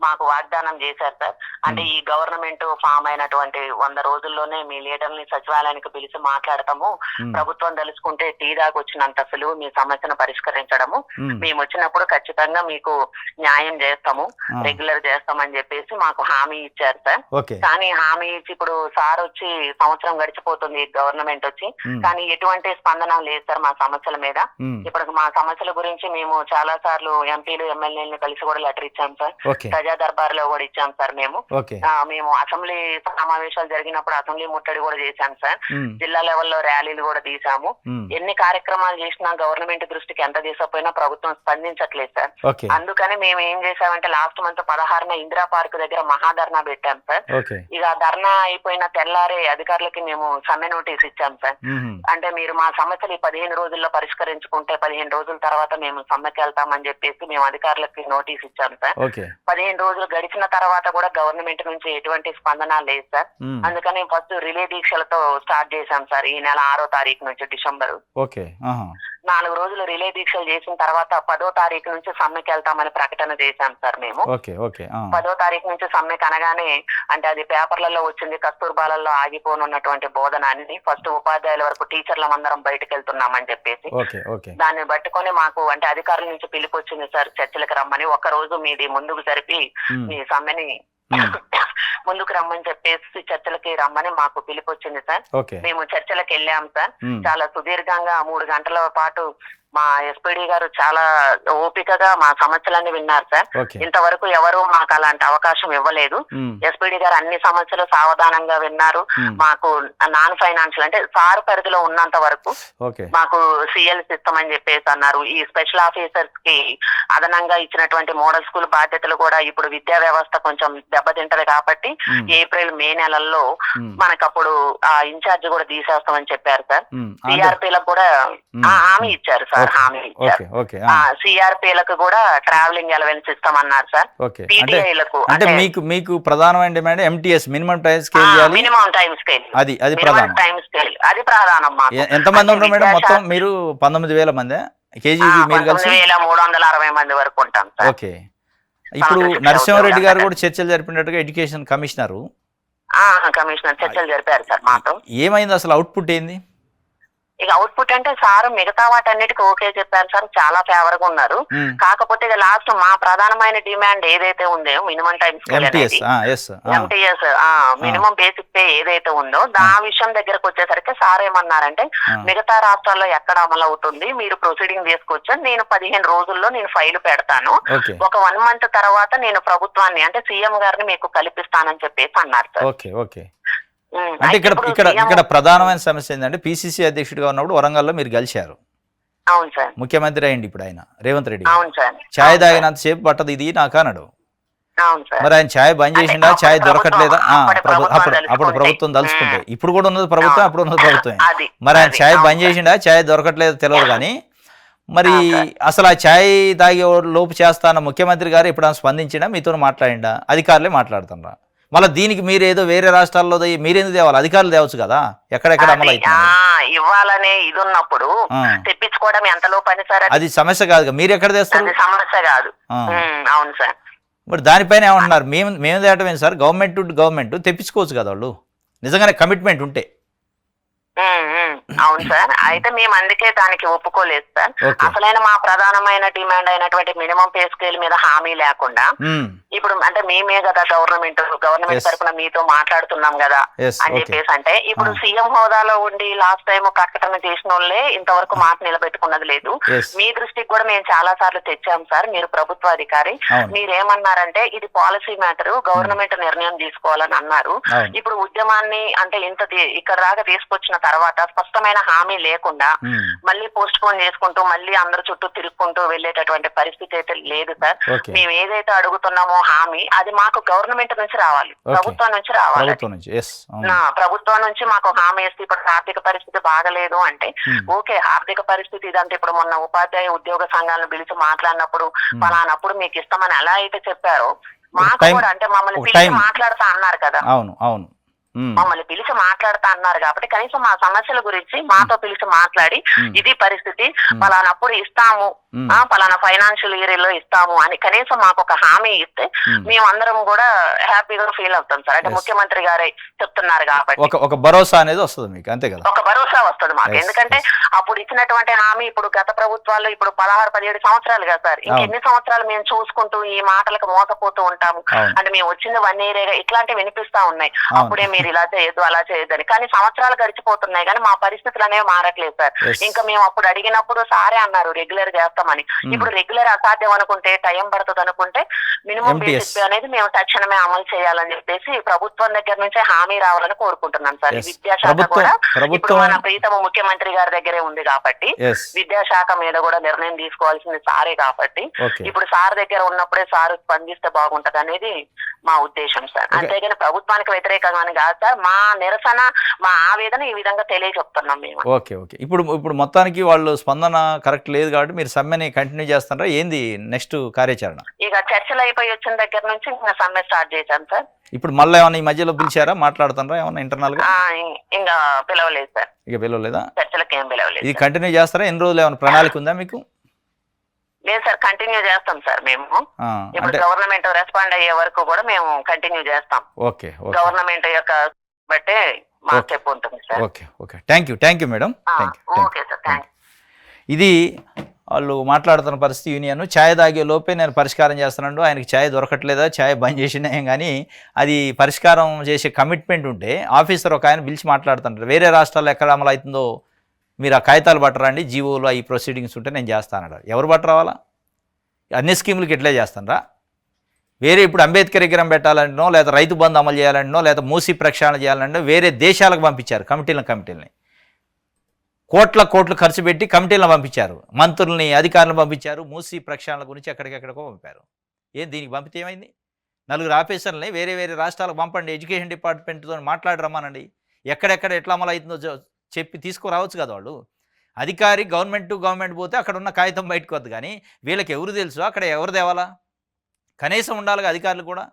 మాకు వాగ్దానం చేశారు సార్. అంటే ఈ గవర్నమెంట్ ఫామ్ అయినటువంటి 100 రోజుల్లోనే మీ లీడర్ని సచివాలయానికి పిలిచి మాట్లాడతాము, ప్రభుత్వం తెలుసుకుంటే టీ దాకా వచ్చినంత సులువు మీ సమస్యను పరిష్కరించడము, మేము వచ్చినప్పుడు ఖచ్చితంగా మీకు న్యాయం చేస్తాము, రెగ్యులర్ చేస్తామని చెప్పేసి మాకు హామీ ఇచ్చారు సార్. కానీ హామీ ఇచ్చి ఇప్పుడు సార్ వచ్చి సంవత్సరం గడిచిపోతుంది గవర్నమెంట్ వచ్చి, కానీ ఎటువంటి స్పందన లేదు సార్ మా సమస్యల మీద. ఇప్పుడు మా సమస్యల గురించి మేము చాలా సార్లు ఎంపీలు ఎమ్మెల్యేలను కలిసి కూడా లెటర్ ఇచ్చాం సార్. ప్రజా దర్బార్ లో కూడా ఇచ్చాం సార్. మేము అసెంబ్లీ సమావేశాలు జరిగినప్పుడు అసెంబ్లీ ముట్టడి కూడా చేశాం సార్. జిల్లా లెవెల్లో ర్యాలీలు కూడా తీసాము. ఎన్ని కార్యక్రమాలు చేసినా గవర్నమెంట్ దృష్టికి ఎంత తీసుకపోయినా ప్రభుత్వం స్పందించట్లేదు సార్. అందుకని మేము ఏం చేసామంటే లాస్ట్ మంత్ 16న ఇందిరా పార్క్ దగ్గర మహాధర్నా పెట్టాం సార్. ఇక ధర్నా అయిపోయిన తెల్లారే అధికారులకి మేము సమ్మె నోటీస్ ఇచ్చాం సార్. అంటే మీరు మా సమస్యలు 15 రోజుల్లో పరిష్కరించుకుంటే 15 రోజుల తర్వాత మేము సమ్మెకి వెళ్తామని చెప్పేసి మేము అధికారులకి నోటీస్ ఇచ్చాం సార్. 15 రోజులు గడిచిన తర్వాత కూడా గవర్నమెంట్ నుంచి ఎటువంటి స్పందన లేదు సార్. అందుకని ఫస్ట్ రిలే దీక్షలతో స్టార్ట్ చేశాం సార్. ఈ నెల 6వ తారీఖు నుంచి డిసెంబర్ 4 రోజులు రిలే దీక్షలు చేసిన తర్వాత 10వ తారీఖు నుంచి సమ్మెకి వెళ్తామని ప్రకటన చేశాం సార్. మేము 10వ తారీఖు నుంచి సమ్మెకి అనగానే అంటే అది పేపర్లలో వచ్చింది, కస్తూర్బాలలో ఆగిపోనున్నటువంటి బోధన అన్ని ఫస్ట్ ఉపాధ్యాయుల వరకు టీచర్ల అందరం బయటకు వెళ్తున్నామని చెప్పేసి దాన్ని పట్టుకొని మాకు అంటే అధికారుల నుంచి పిలుపు వచ్చింది సార్ చర్చలకు రమ్మని. ఒక్క రోజు మీది ముందుకు జరిపి మీ సమ్మెని ముందుకు రమ్మని చెప్పేసి చర్చలకి రమ్మని మాకు పిలుపు వచ్చింది సార్. మేము చర్చలకు వెళ్ళాం సార్. చాలా సుదీర్ఘంగా 3 గంటల పాటు మా ఎస్పీడీ గారు చాలా ఓపికగా మా సమస్యలన్నీ విన్నారు సార్. ఇంతవరకు ఎవరు మాకు అలాంటి అవకాశం ఇవ్వలేదు. ఎస్పీడీ గారు అన్ని సమస్యలు సావధానంగా విన్నారు. మాకు నాన్ ఫైనాన్షియల్ అంటే సార్ పరిధిలో ఉన్నంత వరకు మాకు సిఎల్ సిస్టమ్ అని చెప్పేసి అన్నారు. ఈ స్పెషల్ ఆఫీసర్స్ కి అదనంగా ఇచ్చినటువంటి మోడల్ స్కూల్ బాధ్యతలు కూడా ఇప్పుడు విద్యా వ్యవస్థ కొంచెం దెబ్బతింటది కాబట్టి ఏప్రిల్ మే నెలల్లో మనకప్పుడు ఆ ఇన్ఛార్జ్ కూడా తీసేస్తామని చెప్పారు సార్. సిఆర్పీలకు కూడా హామీ ఇచ్చారు సార్. సిఆర్పీలకు కూడా ట్రావెలింగ్ అలవెన్స్ ఇస్తాం అన్నారు సార్. పీటీఐలకు అంటే మీకు ప్రధానమైన demand MTS minimum time scale, minimum time scale అది ప్రధానం. టైం స్కేల్ అది ప్రధానం. ఎంతమంది ఉన్నారు మేడం మొత్తం? మీరు 19,000 మంది కేజీబీ, మీరు కలిసి 19,360 మంది వరకు ఉంటాం సార్. ఓకే. ఇప్పుడు నరసింహారెడ్డి గారు కూడా చర్చలు జరిపినట్టుగా ఎడ్యుకేషన్ కమిషనర్ చర్చలు జరిపారు సార్ మాతో. ఏమైంది అసలు? అవుట్పుట్ ఏంది? ఇక అవుట్పుట్ అంటే సార్ మిగతా వాటన్నిటికీ ఓకే చెప్పారు సార్, చాలా ఫేవర్ గా ఉన్నారు. కాకపోతే ఇక లాస్ట్ మా ప్రధానమైన డిమాండ్ ఏదైతే ఉందో మినిమం టైం స్కేల్ ఎంటీఎస్ అనేది, ఎంటీఎస్ మినిమం బేసిక్ పే ఏదైతే ఉందో ఆ విషయం దగ్గరకు వచ్చేసరికి సార్ ఏమన్నారంటే మిగతా రాష్ట్రాల్లో ఎక్కడ అమలు అవుతుంది, మీరు ప్రొసీడింగ్ తీసుకొచ్చా, నేను 15 రోజుల్లో నేను ఫైల్ పెడతాను, ఒక 1 month తర్వాత నేను ప్రభుత్వాన్ని అంటే సీఎం గారిని మీకు కల్పిస్తానని చెప్పేసి అన్నారు సార్. Okay okay. అంటే ఇక్కడ ప్రధానమైన సమస్య ఏంటంటే పిసిసి అధ్యక్షుడిగా ఉన్నప్పుడు వరంగల్లో మీరు గెలిచారు. అవును సార్. ముఖ్యమంత్రి అయ్యింది ఇప్పుడు ఆయన రేవంత్ రెడ్డి. అవును సార్. ఛాయ్ తాగినంత సేపు పట్టదు ఇది నాకు అన్నాడు. అవును సార్. మరి ఆయన ఛాయ్ బంద్ చేసిండా, ఛాయ్ దొరకట్లేదా? అప్పుడు ప్రభుత్వం తలుచుకుంటే, ఇప్పుడు కూడా ఉన్నది ప్రభుత్వం, అప్పుడు ఉన్నది ప్రభుత్వం. మరి ఆయన ఛాయ్ బంద్ చేసిండా, ఛాయ్ దొరకట్లేదు తెలియదు కానీ మరి అసలు ఆ ఛాయ్ తాగే లోపు చేస్తాన ముఖ్యమంత్రి గారు ఎప్పుడైనా స్పందించినా, మీతో మాట్లాడిండా? అధికారులే మాట్లాడుతున్నా. మళ్ళీ దీనికి మీరు ఏదో వేరే రాష్ట్రాల్లో మీరెందుకు తేవాలి? అధికారులు తేవచ్చు కదా, ఎక్కడెక్కడ అమలు అవుతుంది. ఇవ్వాలనే ఇది ఉన్నప్పుడు తెప్పించుకోవడం ఎంతలో పని సార్, అది సమస్య కాదు. మీరు ఎక్కడ తెస్తారు? సమస్య కాదు. అవును సార్. మరి దానిపైన ఏమంటున్నారు? మేము తేటమే సార్, గవర్నమెంట్ టు గవర్నమెంట్ తెప్పించుకోవచ్చు కదా వాళ్ళు, నిజంగానే కమిట్మెంట్ ఉంటే. అవును సార్. అయితే మేము అందుకే దానికి ఒప్పుకోలేదు సార్. అసలైన మా ప్రధానమైన డిమాండ్ అయినటువంటి మినిమం పే స్కేల్ మీద హామీ లేకుండా ఇప్పుడు అంటే మేమే కదా గవర్నమెంట్ తరఫున మీతో మాట్లాడుతున్నాం కదా అని చెప్పేసి అంటే ఇప్పుడు సీఎం హోదాలో ఉండి లాస్ట్ టైం ప్రకటన చేసిన వాళ్ళే ఇంతవరకు మాట నిలబెట్టుకున్నది లేదు. మీ దృష్టికి కూడా మేము చాలా సార్లు తెచ్చాం సార్, మీరు ప్రభుత్వ అధికారి, మీరేమన్నారంటే ఇది పాలసీ మ్యాటర్, గవర్నమెంట్ నిర్ణయం తీసుకోవాలని అన్నారు. ఇప్పుడు ఉద్యమాన్ని అంటే ఇక్కడ దాకా తీసుకొచ్చిన తర్వాత స్పష్టమైన హామీ లేకుండా మళ్ళీ పోస్ట్ పోన్ చేసుకుంటూ మళ్ళీ అందరు చుట్టూ తిరుక్కుంటూ వెళ్ళేటటువంటి పరిస్థితి అయితే లేదు సార్. మేము ఏదైతే అడుగుతున్నామో హామీ అది మాకు గవర్నమెంట్ నుంచి రావాలి, ప్రభుత్వం నుంచి రావాలి. ప్రభుత్వం నుంచి మాకు హామీ ఇస్తే ఇప్పుడు ఆర్థిక పరిస్థితి బాగలేదు అంటే ఓకే, ఆర్థిక పరిస్థితి ఇదంటే ఇప్పుడు మొన్న ఉపాధ్యాయ ఉద్యోగ సంఘాలను పిలిచి మాట్లాడినప్పుడు పలానప్పుడు మీకు ఇస్తామని ఎలా అయితే చెప్పారో మాకు కూడా అంటే మమ్మల్ని పిలిచి మాట్లాడుతా అన్నారు కదా. అవును అవును. మమ్మల్ని పిలిచి మాట్లాడుతా అన్నారు కాబట్టి కనీసం మా సమస్యల గురించి మాతో పిలిచి మాట్లాడి ఇది పరిస్థితి, పలానప్పుడు ఇస్తాము, పలానా ఫైనాన్షియల్ ఇయర్ లో ఇస్తాము అని కనీసం మాకు ఒక హామీ ఇస్తే మేమందరం కూడా హ్యాపీగా ఫీల్ అవుతాం సార్. అంటే ముఖ్యమంత్రి గారే చెప్తున్నారు కాబట్టి ఒక భరోసా అనేది వస్తుంది మీకు, అంతే కదా? ఒక భరోసా వస్తుంది మాకు. ఎందుకంటే అప్పుడు ఇచ్చినటువంటి హామీ ఇప్పుడు గత ప్రభుత్వాల్లో ఇప్పుడు 16-17 సంవత్సరాలు కదా సార్, ఇంకెన్ని సంవత్సరాలు మేము చూసుకుంటూ ఈ మాటలకు మోసపోతూ ఉంటాము. అంటే మేము వచ్చింది 1 year ఇట్లాంటివి వినిపిస్తా ఉన్నాయి, అప్పుడే మీరు ఇలా చేయొద్దు అలా చేయొద్దని. కానీ సంవత్సరాలు గడిచిపోతున్నాయి కానీ మా పరిస్థితులు అనేవి మారట్లేదు సార్. ఇంకా మేము అప్పుడు అడిగినప్పుడు సారే అన్నారు రెగ్యులర్ చేస్తామని. ఇప్పుడు రెగ్యులర్ అసాధ్యం అనుకుంటే, టైం పడుతుంది అనుకుంటే మినిమం బేసిక్ పే అనేది మేము తక్షణమే అమలు చేయాలని చెప్పేసి ప్రభుత్వం దగ్గర నుంచే హామీ రావాలని కోరుకుంటున్నాం సార్. విద్యాశాఖ కూడా ఇప్పుడు మన ప్రీతమ ముఖ్యమంత్రి గారి దగ్గరే ఉంది కాబట్టి విద్యాశాఖ మీద కూడా నిర్ణయం తీసుకోవాల్సింది సారే కాబట్టి ఇప్పుడు సార్ దగ్గర ఉన్నప్పుడే సార్ స్పందిస్తే బాగుంటది అనేది మా ఉద్దేశం సార్. అంతేగాని ప్రభుత్వానికి వ్యతిరేకంగా కాదు సార్, మా నిరసన మా ఆవేదన ఈ విధంగా తెలియజెప్తున్నాం మేము. Okay okay. ఇప్పుడు మొత్తానికి వాళ్ళు స్పందన కరెక్ట్ లేదు కాబట్టి మీరు సమ్మెని కంటిన్యూ చేస్తారా? ఏంది నెక్స్ట్ కార్యాచరణ? ఇక చర్చలు అయిపోయి వచ్చిన దగ్గర నుంచి ఇంకా సమ్మె స్టార్ట్ చేశాను సార్. ఇప్పుడు మళ్ళీ ఏమన్నా ఈ మధ్యలో పిలిచారా, మాట్లాడుతున్నారా ఏమన్నా ఇంటర్నల్ గా? ఇంకా పిలవలేదు సార్. ఇక పిలవలేదా? చర్చలకు ఏం పిలవలేదు. ఇది కంటిన్యూ చేస్తారా? ఎన్ని రోజులు ఏమైనా ప్రణాళిక ఉందా మీకు? లేదు సార్, కంటిన్యూ చేస్తాం సార్ మేము. ఇప్పుడు గవర్నమెంట్ రెస్పాండ్ అయ్యే వరకు కూడా మేము కంటిన్యూ చేస్తాం. ఓకే. గవర్నమెంట్ యొక్క బట్టే మా చెప్పు ఉంటుంది sir. Okay okay. Thank you madam. Okay sir, thank you. ఇది వాళ్ళు మాట్లాడుతున్న పరిస్థితి. యూనియన్ ఛాయ్ తాగే లోపే నేను పరిష్కారం చేస్తున్నాడు, ఆయనకి ఛాయ్ దొరకట్లేదా, ఛాయ్ బంద్ చేసినా ఏం కానీ అది పరిష్కారం చేసే కమిట్మెంట్ ఉంటే ఆఫీసర్ ఒక ఆయన పిలిచి మాట్లాడుతుంటారు. వేరే రాష్ట్రాల్లో ఎక్కడ అమలు అవుతుందో మీరు ఆ కాగితాలు పట్టరండి, జీవోలో ఈ ప్రొసీడింగ్స్ ఉంటే నేను చేస్తాను. ఎవరు పట్టరావాలా? అన్ని స్కీములకి ఎట్లే చేస్తానరా? వేరే ఇప్పుడు అంబేద్కర్ విగ్రహం పెట్టాలంటనో, లేదా రైతు బంధు అమలు చేయాలంటనో, లేదా మూసీ ప్రక్షాళన చేయాలంటో వేరే దేశాలకు పంపించారు కమిటీలని. కోట్లు ఖర్చు పెట్టి కమిటీలను పంపించారు, మంత్రుల్ని అధికారులను పంపించారు, మూసీ ప్రక్షాళన గురించి ఎక్కడికెక్కడికో పంపారు. దీనికి పంపితే ఏమైంది? 4 ఆఫీసర్లని వేరే రాష్ట్రాలకు పంపండి, ఎడ్యుకేషన్ డిపార్ట్మెంట్తో మాట్లాడరమ్మానండి, ఎక్కడెక్కడ ఎట్లా అమలు అవుతుందో చెప్పి తీసుకురావచ్చు కదా వాళ్ళు. అధికారి గవర్నమెంట్ టు గవర్నమెంట్ పోతే అక్కడ ఉన్న కాగితం బయటకు వద్దు, కానీ వీళ్ళకి ఎవరు తెలుసు అక్కడ ఎవరు తేవాలా? కనీసం ఉండాలిగా అధికారులు కూడా.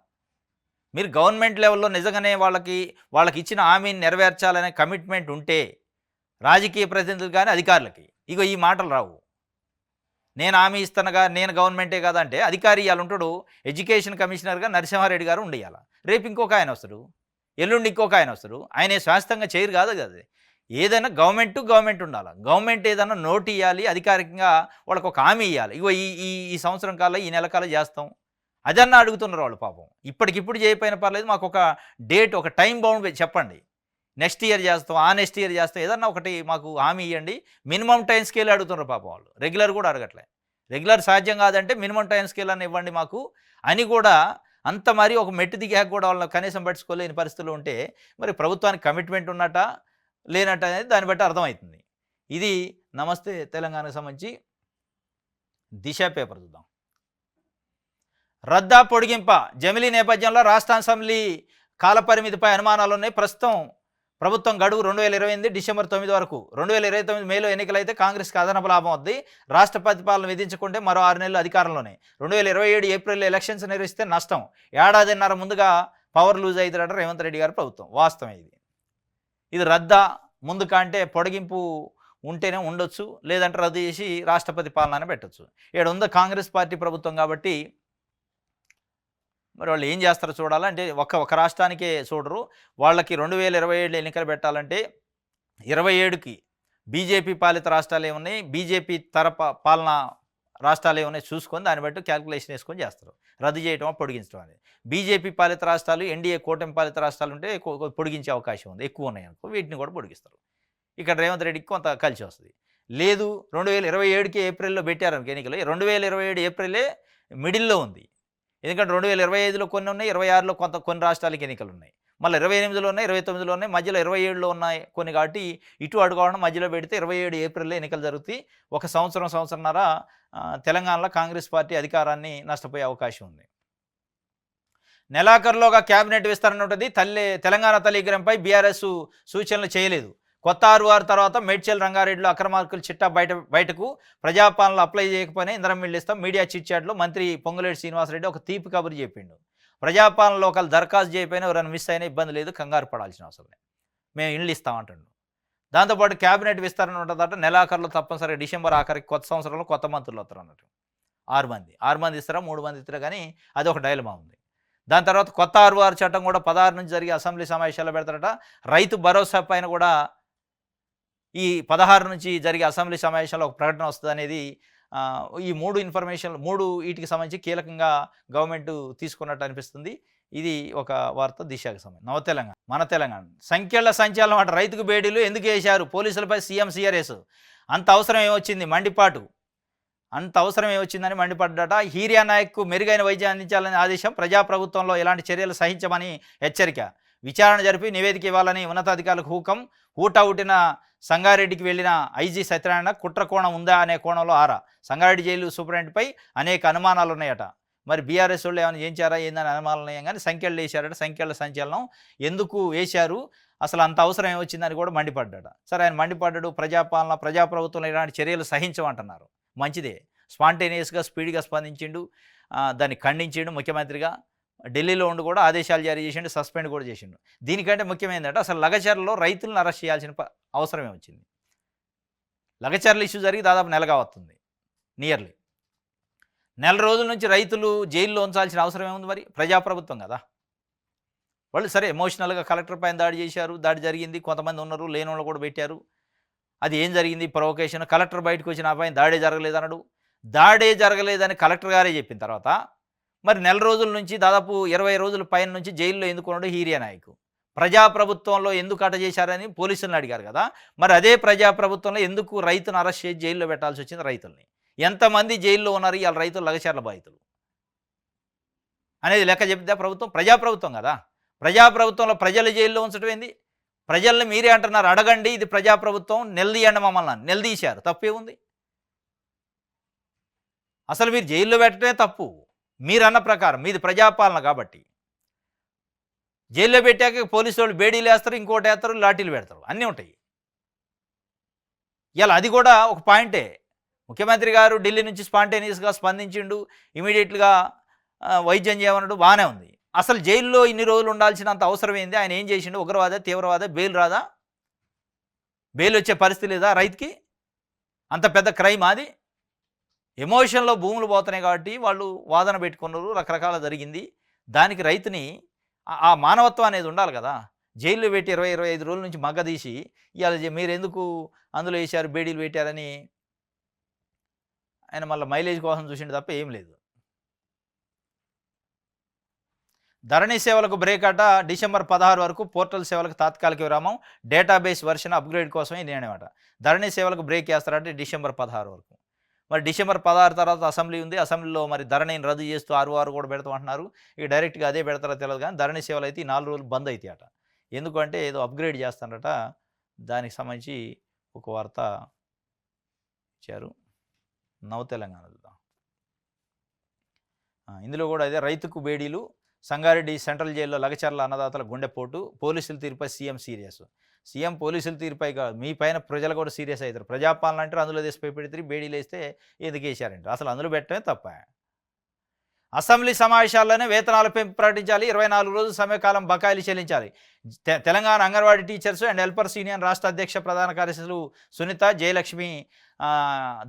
మీరు గవర్నమెంట్ లెవెల్లో నిజంగానే వాళ్ళకి ఇచ్చిన హామీని నెరవేర్చాలనే కమిట్మెంట్ ఉంటే రాజకీయ ప్రతినిధులు కానీ అధికారులకి ఇగో ఈ మాటలు రావు. నేను హామీ ఇస్తానుగా, నేను గవర్నమెంటే కదా అంటే అధికారి ఇవాళ ఉంటాడు, ఎడ్యుకేషన్ కమిషనర్గా నరసింహారెడ్డి గారు ఉండేయాల, రేపు ఇంకొక ఆయన వస్తాడు, ఎల్లుండి ఇంకొక ఆయన వస్తాడు. ఆయనే శాశ్వతంగా చేయరు కాదు కదా. ఏదైనా గవర్నమెంట్ ఉండాలి. గవర్నమెంట్ ఏదైనా నోట్ ఇవ్వాలి, అధికారికంగా వాళ్ళకి ఒక హామీ ఇవ్వాలి. ఇగో ఈ ఈ ఈ సంవత్సరం కల్లా, ఈ నెల కల్లా చేస్తాం. అదన్నా అడుగుతున్నారు వాళ్ళు పాపం. ఇప్పటికిప్పుడు చేయకపోయినా పర్లేదు, మాకు ఒక డేట్, ఒక టైం బౌండ్ చెప్పండి. నెక్స్ట్ ఇయర్ చేస్తాం, ఆ నెక్స్ట్ ఇయర్ చేస్తాం, ఏదన్నా ఒకటి మాకు హామీ ఇవ్వండి. మినిమం టైం స్కేల్ అడుగుతున్నారు పాపం వాళ్ళు. రెగ్యులర్ కూడా అడగట్లే. రెగ్యులర్ సాధ్యం కాదంటే మినిమం టైం స్కేల్ అని ఇవ్వండి మాకు అని కూడా, అంత మరి ఒక మెట్టు దిగాక కూడా వాళ్ళని కనీసం పట్టించుకోలేని పరిస్థితుల్లో ఉంటే మరి ప్రభుత్వానికి కమిట్మెంట్ ఉన్నట్ట లేనట్టు అనేది దాన్ని బట్టి అర్థమవుతుంది. ఇది నమస్తే తెలంగాణకు సంబంధించి దిశ పేపర్ చూద్దాం. రద్దా పొడిగింప జమిలీ నేపథ్యంలో రాష్ట్ర అసెంబ్లీ కాలపరిమితిపై అనుమానాలు ఉన్నాయి. ప్రస్తుతం ప్రభుత్వం గడువు 2028 డిసెంబర్ 9 వరకు. 2029 మేలో ఎన్నికలైతే కాంగ్రెస్కి అదనపు లాభం వద్ది. రాష్ట్రపతి పాలన విధించుకుంటే మరో 6 నెలలు అధికారంలోనే. 2027 ఏప్రిల్లో ఎలక్షన్స్ నిర్వహిస్తే నష్టం. ఏడాదిన్నర ముందుగా పవర్ లూజ్ అవుతారట రేవంత్ రెడ్డి గారి ప్రభుత్వం. వాస్తవం ఇది రద్దా ముందుగా అంటే పొడిగింపు ఉంటేనే ఉండొచ్చు, లేదంటే రద్దు చేసి రాష్ట్రపతి పాలన పెట్టచ్చు. ఇక్కడ ఉందో కాంగ్రెస్ పార్టీ ప్రభుత్వం కాబట్టి మరి వాళ్ళు ఏం చేస్తారో చూడాలంటే ఒక రాష్ట్రానికే చూడరు. వాళ్ళకి 2027 ఎన్నికలు పెట్టాలంటే 27కి బీజేపీ పాలిత రాష్ట్రాలు ఏమున్నాయి, బీజేపీ పాలన రాష్ట్రాలు ఏమున్నాయి చూసుకొని దాన్ని బట్టి క్యాల్కులేషన్ వేసుకొని చేస్తారు. రద్దు చేయటం, పొడిగించడం అనేది. బీజేపీ పాలిత రాష్ట్రాలు, ఎన్డీఏ కూటమి పాలిత రాష్ట్రాలు ఉంటే పొడిగించే అవకాశం ఉంది, ఎక్కువ ఉన్నాయి అనుకో, వీటిని కూడా పొడిగిస్తారు. ఇక్కడ రేవంత్ రెడ్డికి కొంత కలిసి వస్తుంది. లేదు 2027కి ఏప్రిల్లో పెట్టారు ఎన్నికలు, 2027 ఏప్రిలే మిడిల్లో ఉంది. ఎందుకంటే 2025లో కొన్ని ఉన్నాయి, 26లో కొన్ని రాష్ట్రాలకి ఎన్నికలు ఉన్నాయి, మళ్ళీ 28లో ఉన్నాయి, 29లో ఉన్నాయి, మధ్యలో 27లో ఉన్నాయి కొన్ని. కాబట్టి ఇటు అడుగుకోవడం మధ్యలో పెడితే 27 ఏప్రిల్లో ఎన్నికలు జరుగుతాయి. ఒక సంవత్సరంన్నర తెలంగాణలో కాంగ్రెస్ పార్టీ అధికారాన్ని నష్టపోయే అవకాశం ఉంది. నెలాఖరులోగా క్యాబినెట్ విస్తరణ ఉంటుంది. తెలంగాణ తల్లి విగ్రహంపై బీఆర్ఎస్ సూచనలు చేయలేదు. కొత్త 6 తర్వాత మేడ్చల్ రంగారెడ్డిలో అక్రమార్కుల చిట్టా బయటకు. ప్రజాపాలనలో అప్లై చేయకపోయినా ఇంధనం బిల్లు ఇస్తాం. మీడియా చిట్చాట్లో మంత్రి పొంగులేటి శ్రీనివాసరెడ్డి ఒక తీపి కబురు చెప్పిండు. ప్రజాపాలనలో ఒకళ్ళు దరఖాస్తు చేయకపోయినా ఎవరైనా మిస్ అయినా ఇబ్బంది లేదు, కంగారు పడాల్సిన అవసరం లేదు, మేము ఇళ్ళు ఇస్తామంటుండు. దాంతోపాటు క్యాబినెట్ విస్తరణ ఉంటుందట. నెలాఖరులో తప్పనిసరిగా డిసెంబర్ ఆఖరికి కొత్త సంవత్సరంలో కొత్త మంత్రులు వస్తారు అన్నట్టు. 6 మంది ఇస్తారా, 3 మంది ఇస్తారా, కానీ అది ఒక డైలమా ఉంది. దాని తర్వాత కొత్త 6 చట్టం కూడా 16 నుంచి జరిగే అసెంబ్లీ సమావేశాల్లో పెడతారట. రైతు భరోసా పైన కూడా ఈ 16 నుంచి జరిగే అసెంబ్లీ సమావేశాల్లో ఒక ప్రకటన వస్తుంది అనేది. ఈ 3 వీటికి సంబంధించి కీలకంగా గవర్నమెంట్ తీసుకున్నట్టు అనిపిస్తుంది. ఇది ఒక వార్త దిశకు సంబంధించి. మన తెలంగాణ సంఖ్యల సంచాలనం అట. రైతుకు బేడీలు ఎందుకు వేశారు, పోలీసులపై సీఎం సీఆర్ఎస్. అంత అవసరం ఏమొచ్చింది, ఏమొచ్చిందని మండిపడ్డట. హీరియా నాయక్కు మెరుగైన వైద్యం అందించాలని ఆదేశం. ప్రజాప్రభుత్వంలో ఎలాంటి చర్యలు సహించమని హెచ్చరిక. విచారణ జరిపి నివేదిక ఇవ్వాలని ఉన్నతాధికారులకు హూకం. ఊటిన సంగారెడ్డికి వెళ్లిన ఐజీ సత్యనారాయణ కుట్ర కోణం ఉందా అనే కోణంలో ఆరా. సంగారెడ్డి జైలు సూపరింటెండెంట్పై అనేక అనుమానాలు ఉన్నాయట. మరి బీఆర్ఎస్ వాళ్ళు ఏమైనా చేయించారా ఏందని అనుమానాలు ఉన్నాయి, కానీ సంఖ్యలు వేశారట. సంఖ్యల సంచలనం ఎందుకు వేశారు, అసలు అంత అవసరం ఏమొచ్చిందని కూడా మండిపడ్డాడు. సరే, ఆయన మండిపడ్డాడు. ప్రజాపాలన, ప్రజాప్రభుత్వంలో ఇలాంటి చర్యలు సహించమంటున్నారు. మంచిదే, స్పాంటేనియస్గా స్పీడ్గా స్పందించిండు, దాన్ని ఖండించిండు ముఖ్యమంత్రిగా. ఢిల్లీలో ఉండి కూడా ఆదేశాలు జారీ చేసిండు, సస్పెండ్ కూడా చేసిండు. దీనికంటే ముఖ్యమైనదంటే అసలు లగచర్లలో రైతులను అరెస్ట్ చేయాల్సిన అవసరమే వచ్చింది. లగచర్ల ఇష్యూ జరిగి దాదాపు నెలగా వస్తుంది, నియర్లీ నెల రోజుల నుంచి రైతులు జైల్లో ఉంచాల్సిన అవసరం ఏముంది? మరి ప్రజాప్రభుత్వం కదా. వాళ్ళు సరే ఎమోషనల్గా కలెక్టర్ పైన దాడి చేశారు, దాడి జరిగింది, కొంతమంది ఉన్నారు, లేని వాళ్ళు కూడా పెట్టారు. అది ఏం జరిగింది, ప్రొవొకేషన్. కలెక్టర్ బయటకు వచ్చి నా పైన దాడే జరగలేదన్నాడు. దాడే జరగలేదని కలెక్టర్ గారే చెప్పిన తర్వాత మరి నెల రోజుల నుంచి దాదాపు 20 రోజుల పైన నుంచి జైల్లో ఎందుకున్నాడు హీరియా నాయక్? ప్రజాప్రభుత్వంలో ఎందుకు అట చేశారని పోలీసులను అడిగారు కదా. మరి అదే ప్రజాప్రభుత్వంలో ఎందుకు రైతును అరెస్ట్ చేసి జైల్లో పెట్టాల్సి వచ్చింది? రైతుల్ని ఎంతమంది జైల్లో ఉన్నారు ఇవాళ రైతులు, లగచర్ల బాధితులు అనేది లెక్క చెప్తే ప్రభుత్వం, ప్రజాప్రభుత్వం కదా. ప్రజాప్రభుత్వంలో ప్రజలు జైల్లో ఉంచడం ఏంది? ప్రజల్ని మీరే అంటున్నారు, అడగండి, ఇది ప్రజాప్రభుత్వం, నిలదీయండి మమ్మల్ని. నిలదీశారు, తప్పే ఉంది? అసలు మీరు జైల్లో పెట్టడమే తప్పు. మీరన్న ప్రకారం మీది ప్రజాపాలన కాబట్టి జైల్లో పెట్టాక పోలీసు వాళ్ళు బేడీలు వేస్తారు, ఇంకోటి వేస్తారు, లాఠీలు పెడతారు, అన్నీ ఉంటాయి. ఇలా అది కూడా ఒక పాయింటే. ముఖ్యమంత్రి గారు ఢిల్లీ నుంచి స్పాంటేనియస్గా స్పందించిండు, ఇమీడియట్గా వైద్యం చేయమన్నాడు, బాగానే ఉంది. అసలు జైల్లో ఇన్ని రోజులు ఉండాల్సినంత అవసరం ఏంది? ఆయన ఏం చేసిండు? ఉగ్రవాద, తీవ్రవాద, బెయిల్ రాదా? బెయిల్ వచ్చే పరిస్థితి లేదా రైతుకి? అంత పెద్ద క్రైమ్ అది. ఎమోషన్లో భూములు పోతున్నాయి కాబట్టి వాళ్ళు వాదన పెట్టుకున్నారు, రకరకాల జరిగింది. దానికి రైతుని ఆ మానవత్వం అనేది ఉండాలి కదా. జైల్లో పెట్టి 20-25 రోజుల నుంచి మగ్గదీసి ఇవాళ మీరు ఎందుకు అందులో వేశారు బేడీలు పెట్టారని ఆయన మళ్ళీ మైలేజ్ కోసం చూసిండు తప్ప ఏం లేదు. ధరణి సేవలకు బ్రేక్ అట. డిసెంబర్ 16 వరకు పోర్టల్ సేవలకు తాత్కాలిక విరామం. డేటాబేస్ వర్షన్ అప్గ్రేడ్ కోసమే నిర్ణయం అట. ధరణి సేవలకు బ్రేక్ వేస్తారంటే డిసెంబర్ 16 వరకు. మరి డిసెంబర్ 16 తర్వాత అసెంబ్లీ ఉంది. అసెంబ్లీలో మరి ధరణిని రద్దు చేస్తూ 6 కూడా పెడతాం అంటున్నారు. ఇక డైరెక్ట్గా అదే పెడతారో తెలియదు కానీ ధరణి సేవలు అయితే ఈ 4 రోజులు బంద్ అవుతాయి అట. ఎందుకంటే ఏదో అప్గ్రేడ్ చేస్తారట. దానికి సంబంధించి ఒక వార్త ఇచ్చారు. నవ తెలంగాణ చూద్దాం. ఇందులో కూడా అదే రైతుకు బేడీలు. సంగారెడ్డి సెంట్రల్ జైల్లో లగచర్ల అన్నదాతల గుండెపోటు. పోలీసుల తీరుపై సీఎం సీరియస్. సీఎం పోలీసుల తీరుపై మీ పైన ప్రజలు కూడా సీరియస్ అవుతారు. ప్రజాపాలన అంటారు, అందులో తీసిపోయి పెడితే బేడీలు వేస్తే ఎందుకు వేసారంటారు. అసలు అందులో పెట్టడమే తప్ప. అసెంబ్లీ సమావేశాల్లోనే వేతనాల పెంపు ప్రకటించాలి. 24 రోజుల సమయకాలం బకాయిలు చెల్లించాలి. Telangana anganwadi teachers and helpers union రాష్ట్ర అధ్యక్ష ప్రధాన కార్యదర్శులు సునీత, జయలక్ష్మి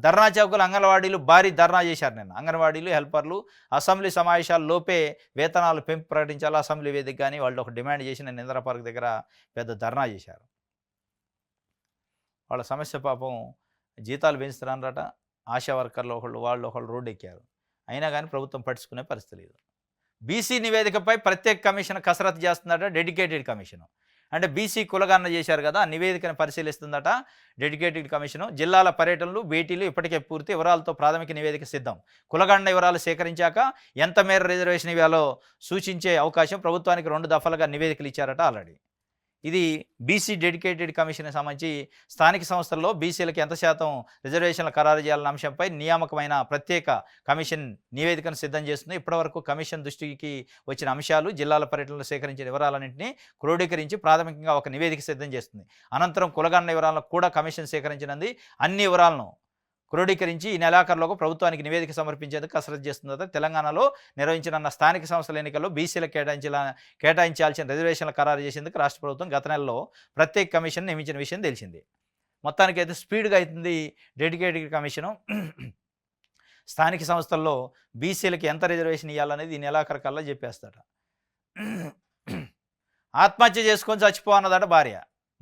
ధర్నా చౌకులు అంగన్వాడీలు భారీ ధర్నా చేశారు నిన్న. అంగన్వాడీలు, హెల్పర్లు అసెంబ్లీ సమావేశాల లోపే వేతనాలు పెంపు ప్రకటించాలి. అసెంబ్లీ వేదిక కానీ వాళ్ళు ఒక డిమాండ్ చేసి నిన్న ఇందిరా పార్క్ దగ్గర పెద్ద ధర్నా చేశారు. వాళ్ళ సమస్య పాపం జీతాలు పెంచుతారన్నట. ఆశా వర్కర్లు ఒకళ్ళు రోడ్డు ఎక్కారు. అయినా కానీ ప్రభుత్వం పట్టించుకునే పరిస్థితి లేదు. బీసీ నివేదికపై ప్రత్యేక కమిషన్ కసరత్తు చేస్తుందట. డెడికేటెడ్ కమిషను అంటే బీసీ కులగణన చేశారు కదా, ఆ నివేదికను పరిశీలిస్తుందట డెడికేటెడ్ కమిషను. జిల్లాల పర్యటనలు, భేటీలు ఇప్పటికే పూర్తి. వివరాలతో ప్రాథమిక నివేదిక సిద్ధం. కులగణన వివరాలు సేకరించాక ఎంత మేర రిజర్వేషన్ ఇవ్వాలో సూచించే అవకాశం. ప్రభుత్వానికి 2 దఫలుగా నివేదికలు ఇచ్చారట ఆల్రెడీ. ఇది బీసీ డెడికేటెడ్ కమిషన్కి సంబంధించి స్థానిక సంస్థల్లో బీసీలకు ఎంత శాతం రిజర్వేషన్లు ఖరారు చేయాలన్న అంశంపై నియామకమైన ప్రత్యేక కమిషన్ నివేదికను సిద్ధం చేస్తుంది. ఇప్పటివరకు కమిషన్ దృష్టికి వచ్చిన అంశాలు, జిల్లాల పర్యటనలో సేకరించిన వివరాలన్నింటినీ క్రోడీకరించి ప్రాథమికంగా ఒక నివేదిక సిద్ధం చేస్తుంది. అనంతరం కులగణన వివరాలను కూడా కమిషన్ సేకరించినది. అన్ని వివరాలను క్రోడీకరించి ఈ నెలాఖరులోకి ప్రభుత్వానికి నివేదిక సమర్పించేందుకు కసరత్తు చేస్తుందట. తెలంగాణలో నిర్వహించిన స్థానిక సంస్థల ఎన్నికల్లో బీసీలకు కేటాయించాల్సిన రిజర్వేషన్లు ఖరారు చేసేందుకు రాష్ట్ర ప్రభుత్వం గత నెలలో ప్రత్యేక కమిషన్ నియమించిన విషయం తెలిసింది. మొత్తానికైతే స్పీడ్గా అవుతుంది డెడికేటెడ్ కమిషను. స్థానిక సంస్థల్లో బీసీలకు ఎంత రిజర్వేషన్ ఇవ్వాలనేది ఈ నెలాఖరు కల్లా చెప్పేస్తాడ. ఆత్మహత్య చేసుకొని చచ్చిపో అన్నదట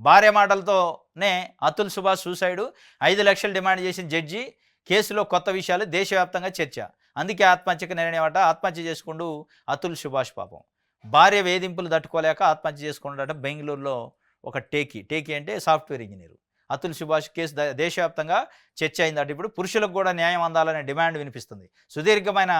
భార్య మాటలతోనే అతుల్ సుభాష్ సూసైడు. 5 లక్షలు డిమాండ్ చేసిన జడ్జి. కేసులో కొత్త విషయాలు, దేశవ్యాప్తంగా చర్చ. అందుకే ఆత్మహత్యకు నిర్ణయం అట. ఆత్మహత్య చేసుకుంటూ అతుల్ సుభాష్ పాపం భార్య వేధింపులు తట్టుకోలేక ఆత్మహత్య చేసుకుంటాడట. బెంగళూరులో ఒక టేకీ అంటే software engineer Atul Subhash case దేశవ్యాప్తంగా చర్చ అయిందట. ఇప్పుడు పురుషులకు కూడా న్యాయం అందాలనే డిమాండ్ వినిపిస్తుంది. సుదీర్ఘమైన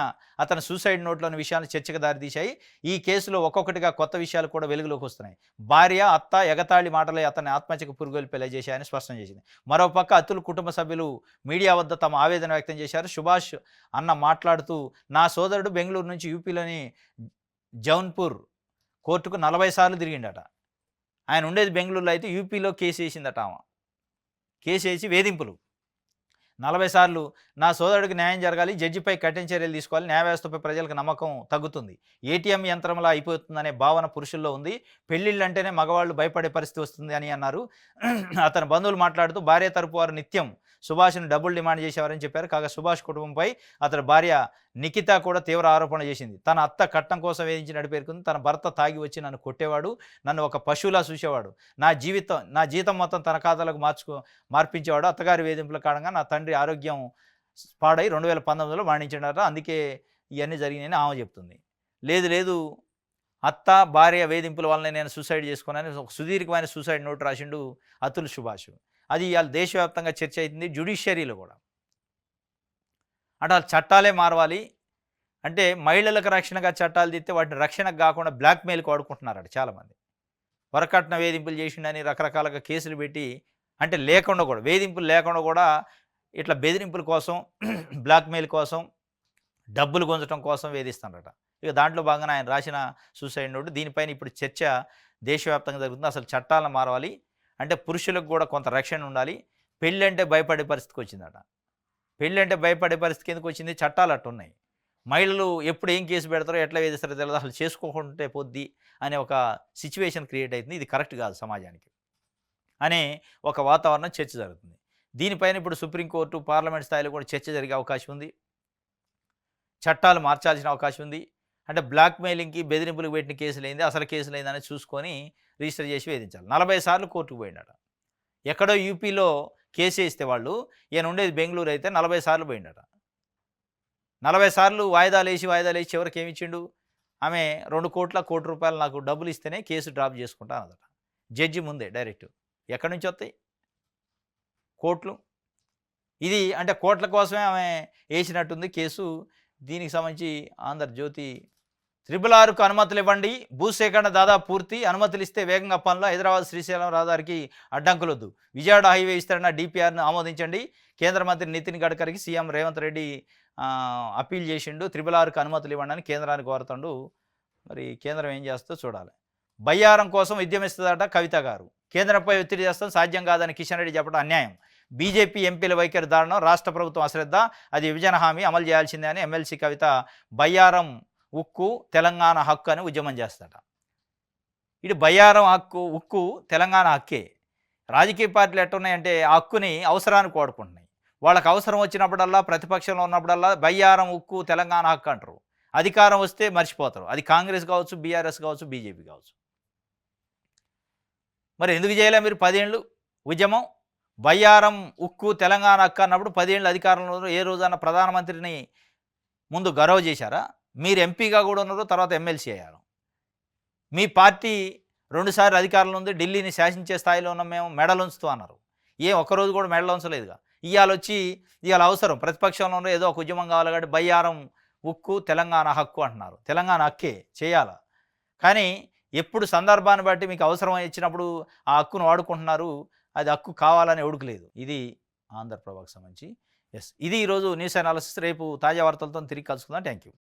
అతని సూసైడ్ నోట్లోని విషయాలు చర్చకు దారితీశాయి. ఈ కేసులో ఒక్కొక్కటిగా కొత్త విషయాలు కూడా వెలుగులోకి వస్తున్నాయి. భార్య, అత్త ఎగతాళి మాటలే అతన్ని ఆత్మహత్యకు పురుగొల్పేలా చేశాయని స్పష్టం చేసింది. మరోపక్క అతుల్ కుటుంబ సభ్యులు మీడియా వద్ద తమ ఆవేదన వ్యక్తం చేశారు. సుభాష్ అన్న మాట్లాడుతూ, నా సోదరుడు బెంగళూరు నుంచి యూపీలోని జౌన్పూర్ కోర్టుకు 40 సార్లు తిరిగిండట. ఆయన ఉండేది బెంగళూరులో, అయితే యూపీలో కేసు వేసిందట. కేసు వేసి వేధింపులు 40 సార్లు. నా సోదరుడికి న్యాయం జరగాలి, జడ్జిపై కఠిన చర్యలు తీసుకోవాలి, న్యాయ వ్యవస్థపై ప్రజలకు నమ్మకం తగ్గుతుంది, ఏటీఎం యంత్రంలా అయిపోతుందనే భావన పురుషుల్లో ఉంది, పెళ్ళిళ్ళు అంటేనే మగవాళ్ళు భయపడే పరిస్థితి వస్తుంది అని అన్నారు. అతని బంధువులు మాట్లాడుతూ భార్య తరపు వారు నిత్యం సుభాష్ను డబ్బులు డిమాండ్ చేసేవారని చెప్పారు. కాగా సుభాష్ కుటుంబంపై అతని భార్య నిఖిత కూడా తీవ్ర ఆరోపణ చేసింది. తన అత్త కట్నం కోసం వేధించినట్టు పేర్కొంది. తన భర్త తాగి వచ్చి నన్ను కొట్టేవాడు, నన్ను ఒక పశువులా చూసేవాడు, నా జీతం మొత్తం తన ఖాతాలకు మార్పించేవాడు. అత్తగారి వేధింపుల కారణంగా నా తండ్రి ఆరోగ్యం పాడై 2019లో మరణించాడట. అందుకే ఇవన్నీ జరిగినాయని ఆమె చెప్తుంది. లేదు అత్త భార్య వేధింపుల వల్లనే నేను సూసైడ్ చేసుకున్నాను, ఒక సుదీర్ఘమైన సూసైడ్ నోట్ రాసిండు అతుల్ సుభాష్. అది ఇవాళ దేశవ్యాప్తంగా చర్చ అవుతుంది. జ్యుడిషియరీలో కూడా అంటే చట్టాలే మారవాలి అంటే మహిళలకు రక్షణగా చట్టాలు తీస్తే వాటిని రక్షణకు కాకుండా బ్లాక్మెయిల్కి వాడుకుంటున్నారట చాలామంది. వరకట్న వేధింపులు చేసిండని రకరకాలుగా కేసులు పెట్టి, అంటే లేకుండా కూడా వేధింపులు లేకుండా కూడా ఇట్లా బెదిరింపుల కోసం, బ్లాక్మెయిల్ కోసం, డబ్బులు గుంజటం కోసం వేధిస్తున్నారట. ఇక దాంట్లో భాగంగా ఆయన రాసిన సూసైడ్ నోటు. దీనిపైన ఇప్పుడు చర్చ దేశవ్యాప్తంగా జరుగుతుంది. అసలు చట్టాలను మారవాలి అంటే పురుషులకు కూడా కొంత రక్షణ ఉండాలి. పెళ్ళి అంటే భయపడే పరిస్థితికి వచ్చిందట. పెళ్ళి అంటే భయపడే పరిస్థితికి ఎందుకు వచ్చింది? చట్టాలు అట్టున్నాయి. మహిళలు ఎప్పుడు ఏం కేసు పెడతారో, ఎట్లా వేధిస్తారో తెలియదు, అసలు చేసుకోకుంటే పొద్ది అనే ఒక సిచ్యువేషన్ క్రియేట్ అవుతుంది. ఇది కరెక్ట్ కాదు సమాజానికి అనే ఒక వాతావరణం చర్చ జరుగుతుంది. దీనిపైన ఇప్పుడు సుప్రీంకోర్టు, పార్లమెంట్ స్థాయిలో కూడా చర్చ జరిగే అవకాశం ఉంది. చట్టాలు మార్చాల్సిన అవకాశం ఉంది. అంటే బ్లాక్ మెయిలింగ్కి బెదిరింపులకు పెట్టిన కేసులు ఏంది, అసలు కేసులు ఏందని చూసుకొని రిజిస్టర్ చేసి వేధించాలి. 40 సార్లు కోర్టుకు పోయిండట. ఎక్కడో యూపీలో కేసు వేస్తే వాళ్ళు, ఈయన ఉండేది బెంగళూరు అయితే 40 సార్లు పోయిండట. 40 సార్లు వాయిదాలు వేసి చివరికి ఏమి ఇచ్చిండు, ఆమె 2 కోట్ల కోటి రూపాయలు నాకు డబ్బులు ఇస్తేనే కేసు డ్రాప్ చేసుకుంటా అన్నదట. జడ్జి ముందే డైరెక్ట్. ఎక్కడి నుంచి వస్తాయి కోట్లు? ఇది అంటే కోట్ల కోసమే ఆమె వేసినట్టుంది కేసు. దీనికి సంబంధించి ఆంధ్రజ్యోతి 666కు అనుమతులు ఇవ్వండి, భూసేకరణ దాదాపు పూర్తి, అనుమతులు ఇస్తే వేగంగా పనులు, హైదరాబాద్ శ్రీశైలం రహదారికి అడ్డంకులొద్దు, విజయవాడ హైవే విస్తరణ డిపిఆర్ను ఆమోదించండి, కేంద్ర మంత్రి నితిన్ గడ్కరీకి సీఎం రేవంత్ రెడ్డి అప్పీల్ చేసిండు, 666కు అనుమతులు ఇవ్వండి అని కేంద్రానికి కోరుతుండు. మరి కేంద్రం ఏం చేస్తుందో చూడాలి. బయ్యారం కోసం ఉద్యమిస్తుందట కవిత గారు, కేంద్రంపై ఒత్తిడి చేస్తాం, సాధ్యం కాదని కిషన్ రెడ్డి చెప్పడం అన్యాయం, బీజేపీ ఎంపీల వైఖరి దారుణం, రాష్ట్ర ప్రభుత్వం అశ్రద్ధ, అది విభజన హామీ అమలు చేయాల్సిందే అని ఎమ్మెల్సీ కవిత బయ్యారం ఉక్కు తెలంగాణ హక్కు అని ఉద్యమం చేస్తాట. ఇటు బయ్యారం హక్కు ఉక్కు తెలంగాణ హక్కే. రాజకీయ పార్టీలు ఎట్టున్నాయంటే ఆ హక్కుని అవసరానికి వాడుకుంటున్నాయి. వాళ్ళకి అవసరం వచ్చినప్పుడల్లా, ప్రతిపక్షంలో ఉన్నప్పుడల్లా బయ్యారం ఉక్కు తెలంగాణ హక్కు అంటారు. అధికారం వస్తే మర్చిపోతారు. అది కాంగ్రెస్ కావచ్చు, బీఆర్ఎస్ కావచ్చు, బీజేపీ కావచ్చు. మరి ఎందుకు చేయలే మీరు 10 ఏళ్ళు ఉద్యమం? బయ్యారం ఉక్కు తెలంగాణ హక్కు అన్నప్పుడు 10 ఏళ్ళు అధికారంలో ఏ రోజన్నా ప్రధానమంత్రిని ముందు గౌరవ చేశారా? మీరు ఎంపీగా కూడా ఉన్నారు, తర్వాత ఎమ్మెల్సీ అయ్యారు. మీ పార్టీ 2 సార్లు అధికారంలో ఉంది, ఢిల్లీని శాసించే స్థాయిలో ఉన్నాం మేము, మెడలు ఉంచుతూ అన్నారు. ఒక్కరోజు కూడా మెడలు ఉంచలేదుగా. ఇవాళ అవసరం, ప్రతిపక్షంలో ఏదో ఒక ఉద్యమం కావాలి కాబట్టి బయ్యారం ఉక్కు తెలంగాణ హక్కు అంటున్నారు. తెలంగాణ హక్కే చేయాల, కానీ ఎప్పుడు సందర్భాన్ని బట్టి మీకు అవసరం ఇచ్చినప్పుడు ఆ హక్కును వాడుకుంటున్నారు. అది హక్కు కావాలని ఎవడుకులేదు. ఇది ఆంధ్రప్రభకు సంబంధించి. ఇది ఈరోజు న్యూస్ అనాలిసిస్. రేపు తాజా వార్తలతో తిరిగి కలుసుకుందాం. Thank you.